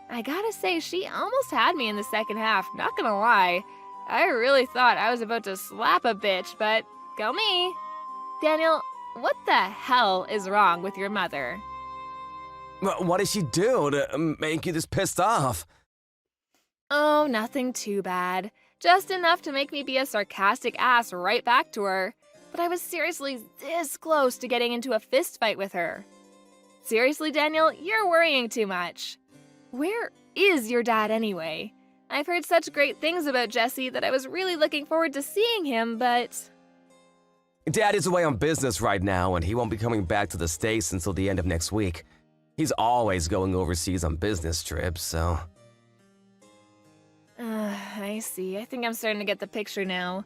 I gotta say, she almost had me in the second half, not gonna lie. I really thought I was about to slap a bitch, but go me. Daniel, what the hell is wrong with your mother? What did she do to make you this pissed off? Oh, nothing too bad. Just enough to make me be a sarcastic ass right back to her. But I was seriously this close to getting into a fist fight with her. Seriously, Daniel, you're worrying too much. Where is your dad anyway? I've heard such great things about Jesse that I was really looking forward to seeing him, but... Dad is away on business right now, and he won't be coming back to the States until the end of next week. He's always going overseas on business trips, so... I see. I think I'm starting to get the picture now.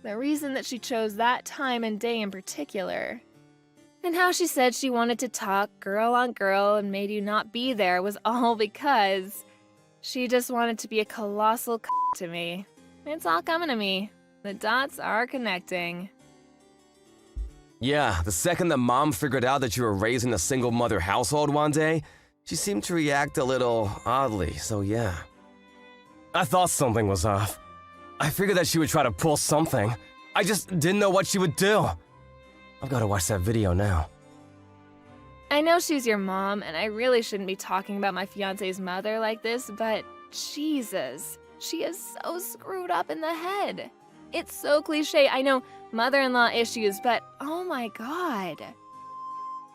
The reason that she chose that time and day in particular. And how she said she wanted to talk girl on girl and made you not be there was all because she just wanted to be a colossal to me. It's all coming to me. The dots are connecting. Yeah, the second that Mom figured out that you were raising a single-mother household one day, she seemed to react a little oddly, so yeah. I thought something was off. I figured that she would try to pull something. I just didn't know what she would do. I've got to watch that video now. I know she's your mom, and I really shouldn't be talking about my fiance's mother like this, but Jesus, she is so screwed up in the head. It's so cliche. I know mother-in-law issues, but oh my God.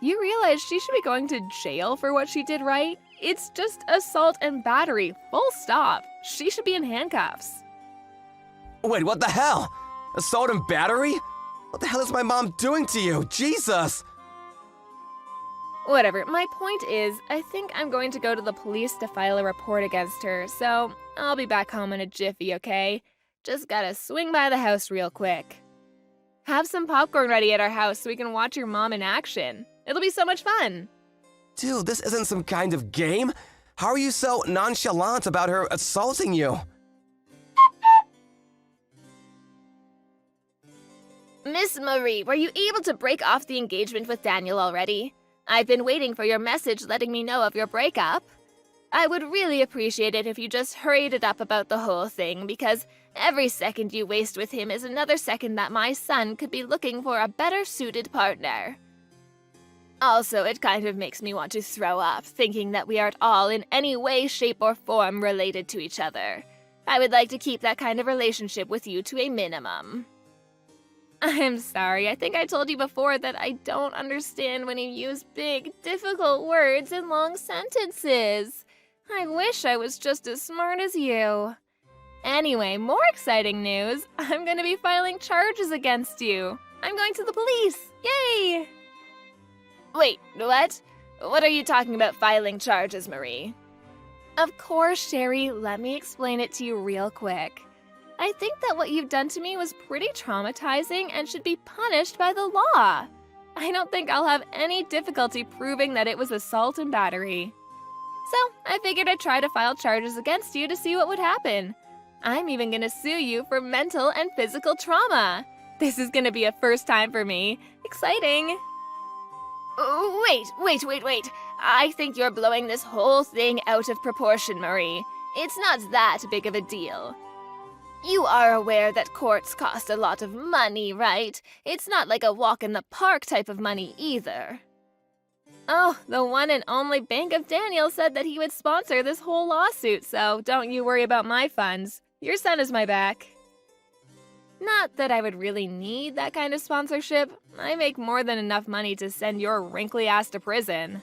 You realize she should be going to jail for what she did, right? It's just assault and battery, full stop. She should be in handcuffs. Wait, what the hell? Assault and battery? What the hell is my mom doing to you? Jesus! Whatever, my point is, I think I'm going to go to the police to file a report against her, so I'll be back home in a jiffy, okay? Just gotta swing by the house real quick. Have some popcorn ready at our house so we can watch your mom in action. It'll be so much fun. Dude, this isn't some kind of game. How are you so nonchalant about her assaulting you? Miss Marie, were you able to break off the engagement with Daniel already? I've been waiting for your message letting me know of your breakup. I would really appreciate it if you just hurried it up about the whole thing, because every second you waste with him is another second that my son could be looking for a better suited partner. Also, it kind of makes me want to throw up, thinking that we are at all in any way, shape, or form related to each other. I would like to keep that kind of relationship with you to a minimum. I'm sorry, I think I told you before that I don't understand when you use big, difficult words in long sentences. I wish I was just as smart as you. Anyway, more exciting news. I'm going to be filing charges against you. I'm going to the police. Yay! Wait, what? What are you talking about filing charges, Marie? Of course, Sherry. Let me explain it to you real quick. I think that what you've done to me was pretty traumatizing and should be punished by the law. I don't think I'll have any difficulty proving that it was assault and battery. So, I figured I'd try to file charges against you to see what would happen. I'm even gonna sue you for mental and physical trauma. This is gonna be a first time for me. Exciting! Wait. I think you're blowing this whole thing out of proportion, Marie. It's not that big of a deal. You are aware that courts cost a lot of money, right? It's not like a walk in the park type of money either. Oh, the one and only Bank of Daniel said that he would sponsor this whole lawsuit, so don't you worry about my funds. Your son is my back. Not that I would really need that kind of sponsorship. I make more than enough money to send your wrinkly ass to prison.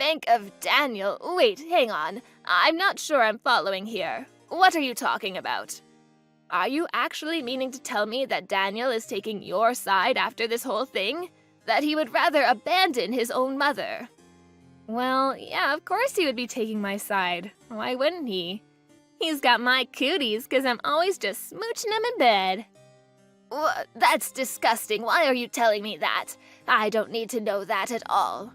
bank of Daniel. Wait, hang on. I'm not sure I'm following here. What are you talking about? Are you actually meaning to tell me that Daniel is taking your side after this whole thing? That he would rather abandon his own mother? Well, yeah, of course he would be taking my side. Why wouldn't he? He's got my cooties because I'm always just smooching him in bed. That's disgusting. Why are you telling me that? I don't need to know that at all.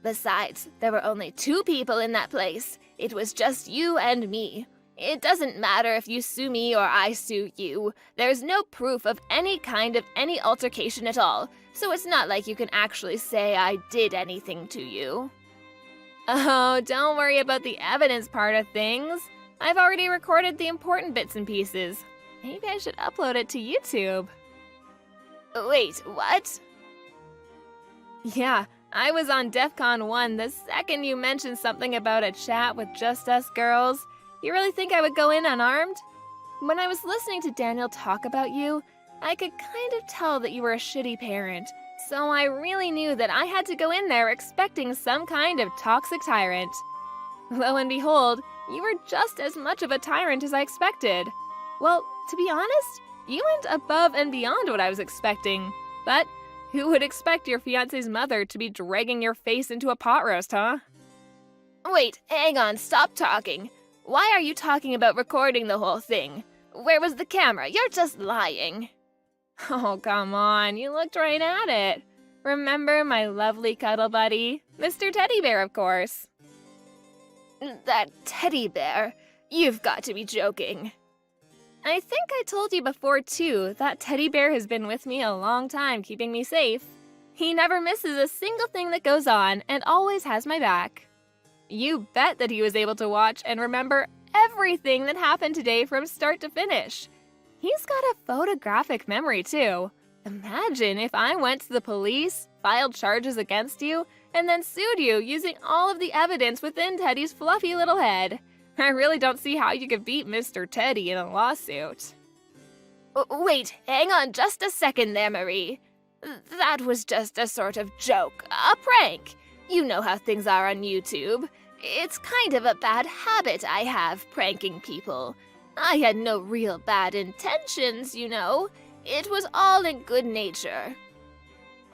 Besides, there were only 2 people in that place. It was just you and me. It doesn't matter if you sue me or I sue you. There's no proof of any kind of any altercation at all, so it's not like you can actually say I did anything to you. Oh, don't worry about the evidence part of things. I've already recorded the important bits and pieces. Maybe I should upload it to YouTube. Wait, what? Yeah, I was on DEF CON 1 the second you mentioned something about a chat with just us girls. You really think I would go in unarmed? When I was listening to Daniel talk about you, I could kind of tell that you were a shitty parent. So I really knew that I had to go in there expecting some kind of toxic tyrant. Lo and behold, you were just as much of a tyrant as I expected. Well, to be honest, you went above and beyond what I was expecting. But who would expect your fiancé's mother to be dragging your face into a pot roast, huh? Wait, hang on, stop talking. Why are you talking about recording the whole thing? Where was the camera? You're just lying. Oh, come on, you looked right at it. Remember my lovely cuddle buddy? Mr. Teddy Bear, of course. That teddy bear? You've got to be joking. I think I told you before, too, that teddy bear has been with me a long time, keeping me safe. He never misses a single thing that goes on and always has my back. You bet that he was able to watch and remember everything that happened today from start to finish. He's got a photographic memory, too. Imagine if I went to the police, filed charges against you, and then sued you using all of the evidence within Teddy's fluffy little head. I really don't see how you could beat Mr. Teddy in a lawsuit. Wait, hang on just a second there, Marie. That was just a sort of joke, a prank. You know how things are on YouTube. It's kind of a bad habit I have, pranking people. I had no real bad intentions, you know. It was all in good nature.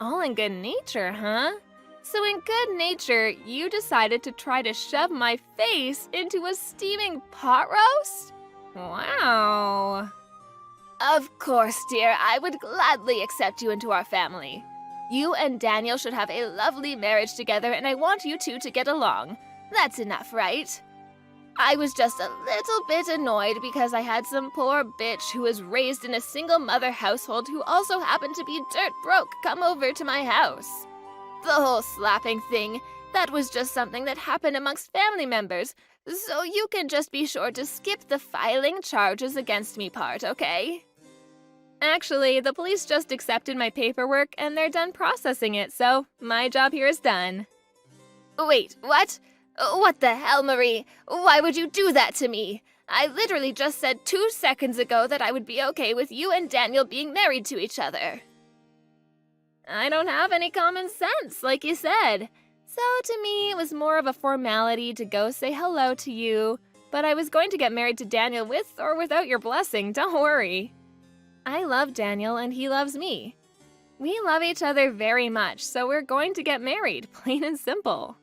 All in good nature, huh? So in good nature, you decided to try to shove my face into a steaming pot roast? Wow. Of course, dear, I would gladly accept you into our family. You and Daniel should have a lovely marriage together, and I want you two to get along. That's enough, right? I was just a little bit annoyed because I had some poor bitch who was raised in a single-mother household who also happened to be dirt broke come over to my house. The whole slapping thing, that was just something that happened amongst family members, so you can just be sure to skip the filing charges against me part, okay? Actually, the police just accepted my paperwork and they're done processing it, so my job here is done. Wait, what? What the hell, Marie? Why would you do that to me? I literally just said 2 seconds ago that I would be okay with you and Daniel being married to each other. I don't have any common sense, like you said. So to me, it was more of a formality to go say hello to you, but I was going to get married to Daniel with or without your blessing, don't worry. I love Daniel and he loves me. We love each other very much, so we're going to get married, plain and simple.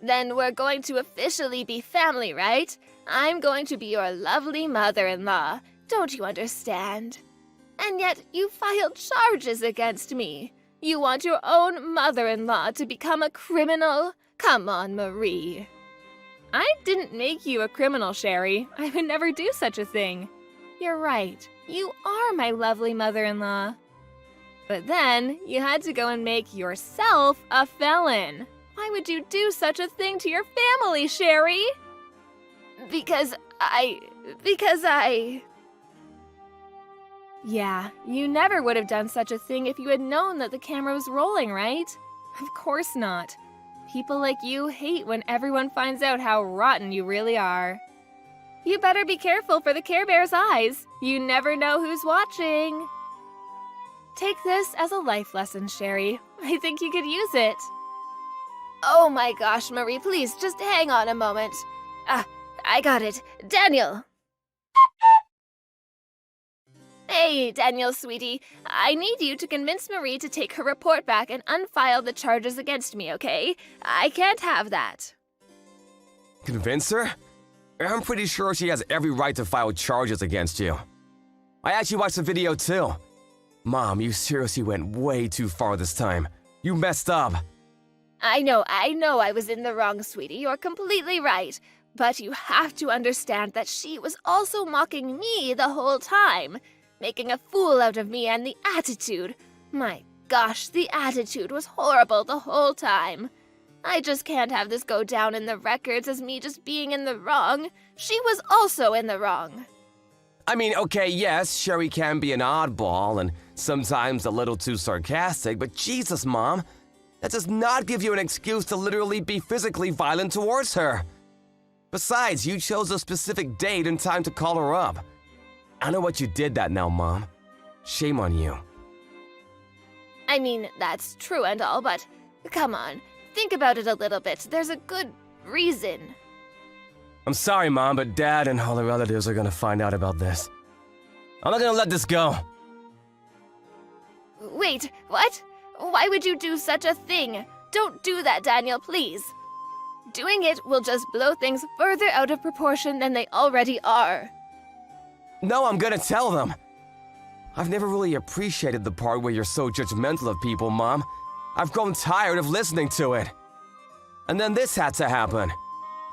Then we're going to officially be family, right? I'm going to be your lovely mother-in-law. Don't you understand? And yet you filed charges against me. You want your own mother-in-law to become a criminal? Come on, Marie. I didn't make you a criminal, Sherry. I would never do such a thing. You're right. You are my lovely mother-in-law. But then you had to go and make yourself a felon. Why would you do such a thing to your family, Sherry? Because I... Yeah, you never would have done such a thing if you had known that the camera was rolling, right? Of course not. People like you hate when everyone finds out how rotten you really are. You better be careful for the Care Bear's eyes. You never know who's watching. Take this as a life lesson, Sherry. I think you could use it. Oh my gosh, Marie, please just hang on a moment. I got it. Daniel! Hey, Daniel, sweetie. I need you to convince Marie to take her report back and unfile the charges against me, okay? I can't have that. Convince her? I'm pretty sure she has every right to file charges against you. I actually watched the video too. Mom, you seriously went way too far this time. You messed up. I know I was in the wrong, sweetie. You're completely right. But you have to understand that she was also mocking me the whole time, making a fool out of me and the attitude. My gosh, the attitude was horrible the whole time. I just can't have this go down in the records as me just being in the wrong. She was also in the wrong. I mean, okay, yes, Sherry can be an oddball and sometimes a little too sarcastic, but Jesus, Mom, that does not give you an excuse to literally be physically violent towards her. Besides, you chose a specific date and time to call her up. I know what you did that now, Mom. Shame on you. I mean, that's true and all, but come on, think about it a little bit. There's a good reason. I'm sorry, Mom, but Dad and all the relatives are gonna find out about this. I'm not gonna let this go. Wait, what? Why would you do such a thing? Don't do that, Daniel, please. Doing it will just blow things further out of proportion than they already are. No, I'm gonna tell them. I've never really appreciated the part where you're so judgmental of people, Mom. I've grown tired of listening to it. And then this had to happen.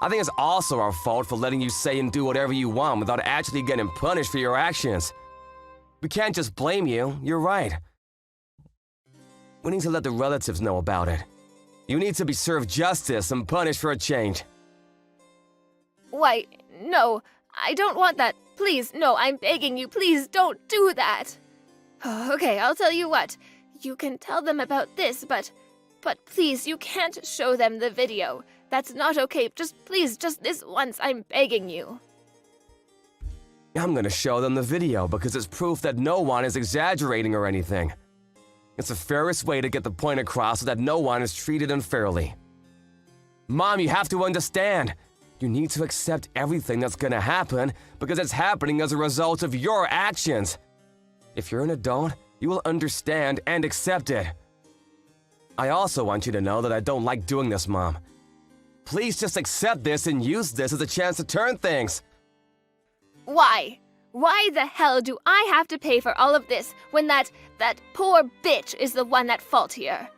I think it's also our fault for letting you say and do whatever you want without actually getting punished for your actions. We can't just blame you, you're right. We need to let the relatives know about it. You need to be served justice and punished for a change. Why, no, I don't want that. Please, no, I'm begging you, please don't do that. Okay, I'll tell you what. You can tell them about this, but please, you can't show them the video. That's not okay. Please, just this once, I'm begging you. I'm gonna show them the video because it's proof that no one is exaggerating or anything. It's the fairest way to get the point across so that no one is treated unfairly. Mom, you have to understand. You need to accept everything that's gonna happen because it's happening as a result of your actions. If you're an adult, you will understand and accept it. I also want you to know that I don't like doing this, Mom. Please just accept this and use this as a chance to turn things. Why? Why the hell do I have to pay for all of this when that poor bitch is the one at fault here?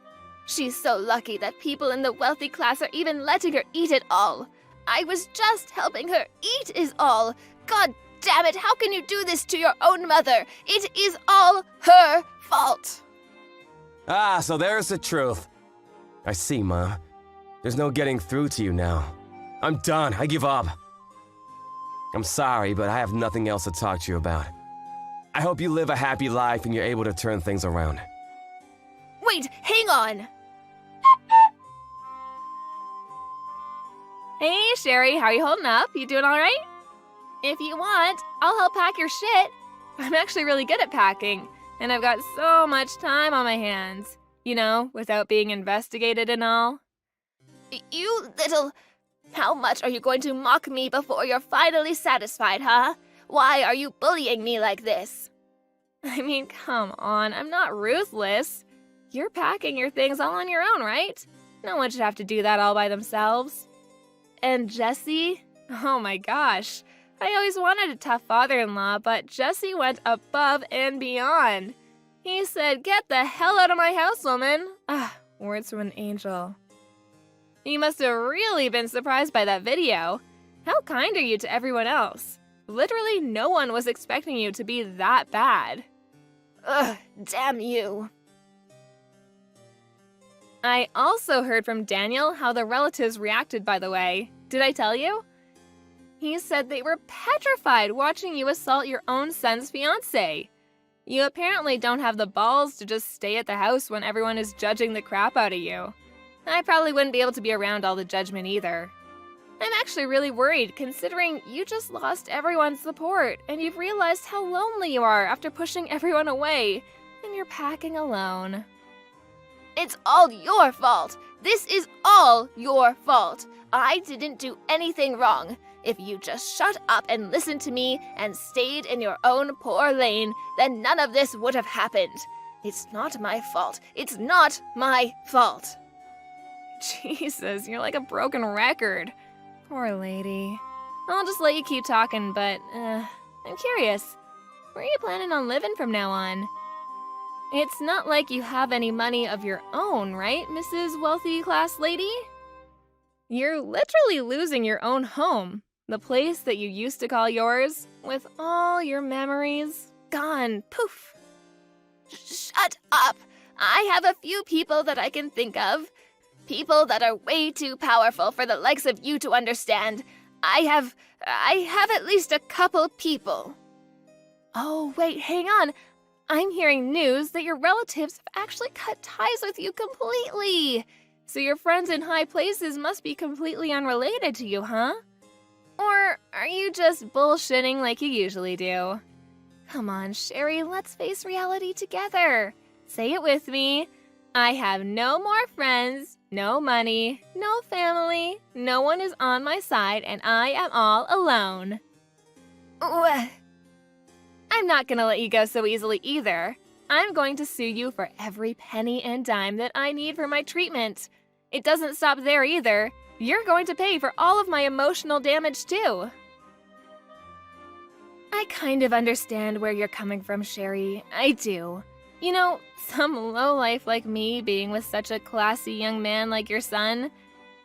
She's so lucky that people in the wealthy class are even letting her eat it all. I was just helping her eat is all. God damn it, how can you do this to your own mother? It is all her fault. Ah, so there's the truth. I see, Mom. There's no getting through to you now. I'm done. I give up. I'm sorry, but I have nothing else to talk to you about. I hope you live a happy life and you're able to turn things around. Wait, hang on. Hey, Sherry, how are you holding up? You doing all right? If you want, I'll help pack your shit. I'm actually really good at packing, and I've got so much time on my hands. You know, without being investigated and all. You little... How much are you going to mock me before you're finally satisfied, huh? Why are you bullying me like this? I mean, come on, I'm not ruthless. You're packing your things all on your own, right? No one should have to do that all by themselves. And Jesse? Oh my gosh. I always wanted a tough father-in-law, but Jesse went above and beyond. He said, "Get the hell out of my house, woman." Words from an angel. You must have really been surprised by that video. How kind are you to everyone else? Literally no one was expecting you to be that bad. Ugh, damn you. I also heard from Daniel how the relatives reacted, by the way. Did I tell you? He said they were petrified watching you assault your own son's fiancé. You apparently don't have the balls to just stay at the house when everyone is judging the crap out of you. I probably wouldn't be able to be around all the judgment either. I'm actually really worried considering you just lost everyone's support and you've realized how lonely you are after pushing everyone away and you're packing alone. It's all your fault. This is all your fault. I didn't do anything wrong. If you just shut up and listened to me and stayed in your own poor lane, then none of this would have happened. It's not my fault. It's not my fault. Jesus, you're like a broken record. Poor lady. I'll just let you keep talking, but, I'm curious. Where are you planning on living from now on? It's not like you have any money of your own, right, Mrs. Wealthy Class Lady? You're literally losing your own home. The place that you used to call yours, with all your memories gone, poof. Shut up! I have a few people that I can think of. People that are way too powerful for the likes of you to understand. I have at least a couple people. Oh, wait, hang on. I'm hearing news that your relatives have actually cut ties with you completely. So your friends in high places must be completely unrelated to you, huh? Or are you just bullshitting like you usually do? Come on, Sherry, let's face reality together. Say it with me. I have no more friends, no money, no family, no one is on my side, and I am all alone. I'm not gonna let you go so easily either. I'm going to sue you for every penny and dime that I need for my treatment. It doesn't stop there either. You're going to pay for all of my emotional damage too. I kind of understand where you're coming from, Sherry. I do. You know, some lowlife like me being with such a classy young man like your son.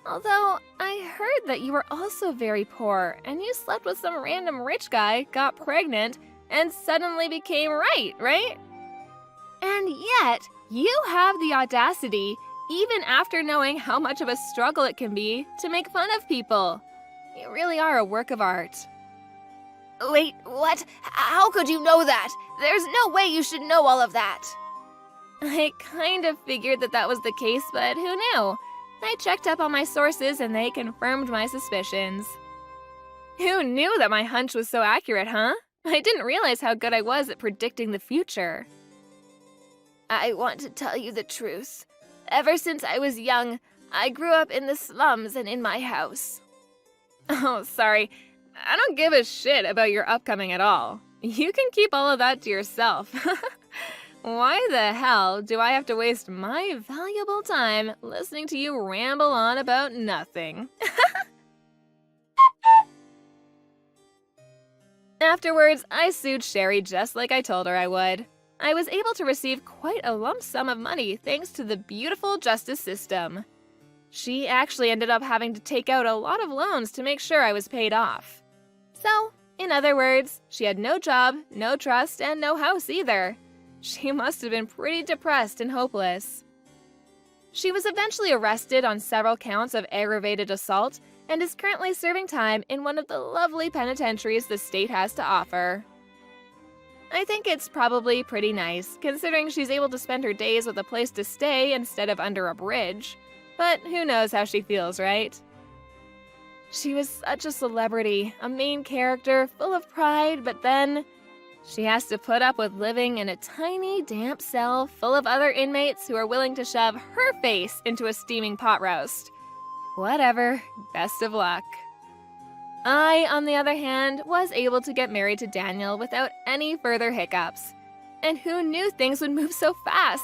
Although, I heard that you were also very poor, and you slept with some random rich guy, got pregnant, and suddenly became right? And yet, you have the audacity, even after knowing how much of a struggle it can be, to make fun of people. You really are a work of art. Wait, what? How could you know that? There's no way you should know all of that. I kind of figured that was the case, but who knew? I checked up on my sources and they confirmed my suspicions. Who knew that my hunch was so accurate, huh? I didn't realize how good I was at predicting the future. I want to tell you the truth. Ever since I was young, I grew up in the slums and in my house. Oh, sorry. I don't give a shit about your upcoming at all. You can keep all of that to yourself. Why the hell do I have to waste my valuable time listening to you ramble on about nothing? Afterwards, I sued Sherry just like I told her I would. I was able to receive quite a lump sum of money thanks to the beautiful justice system. She actually ended up having to take out a lot of loans to make sure I was paid off. So, in other words, she had no job, no trust, and no house either. She must have been pretty depressed and hopeless. She was eventually arrested on several counts of aggravated assault and is currently serving time in one of the lovely penitentiaries the state has to offer. I think it's probably pretty nice, considering she's able to spend her days with a place to stay instead of under a bridge. But who knows how she feels, right? She was such a celebrity, a main character, full of pride, but then she has to put up with living in a tiny, damp cell full of other inmates who are willing to shove her face into a steaming pot roast. Whatever, best of luck. I, on the other hand, was able to get married to Daniel without any further hiccups. And who knew things would move so fast?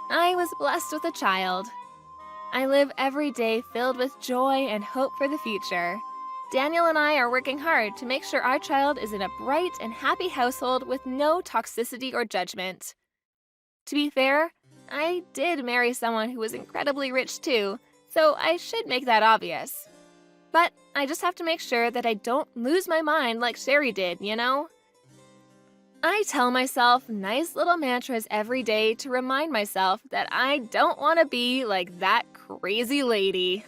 I was blessed with a child. I live every day filled with joy and hope for the future. Daniel and I are working hard to make sure our child is in a bright and happy household with no toxicity or judgment. To be fair, I did marry someone who was incredibly rich too, so I should make that obvious. But I just have to make sure that I don't lose my mind like Sherry did, you know? I tell myself nice little mantras every day to remind myself that I don't want to be like that crazy lady.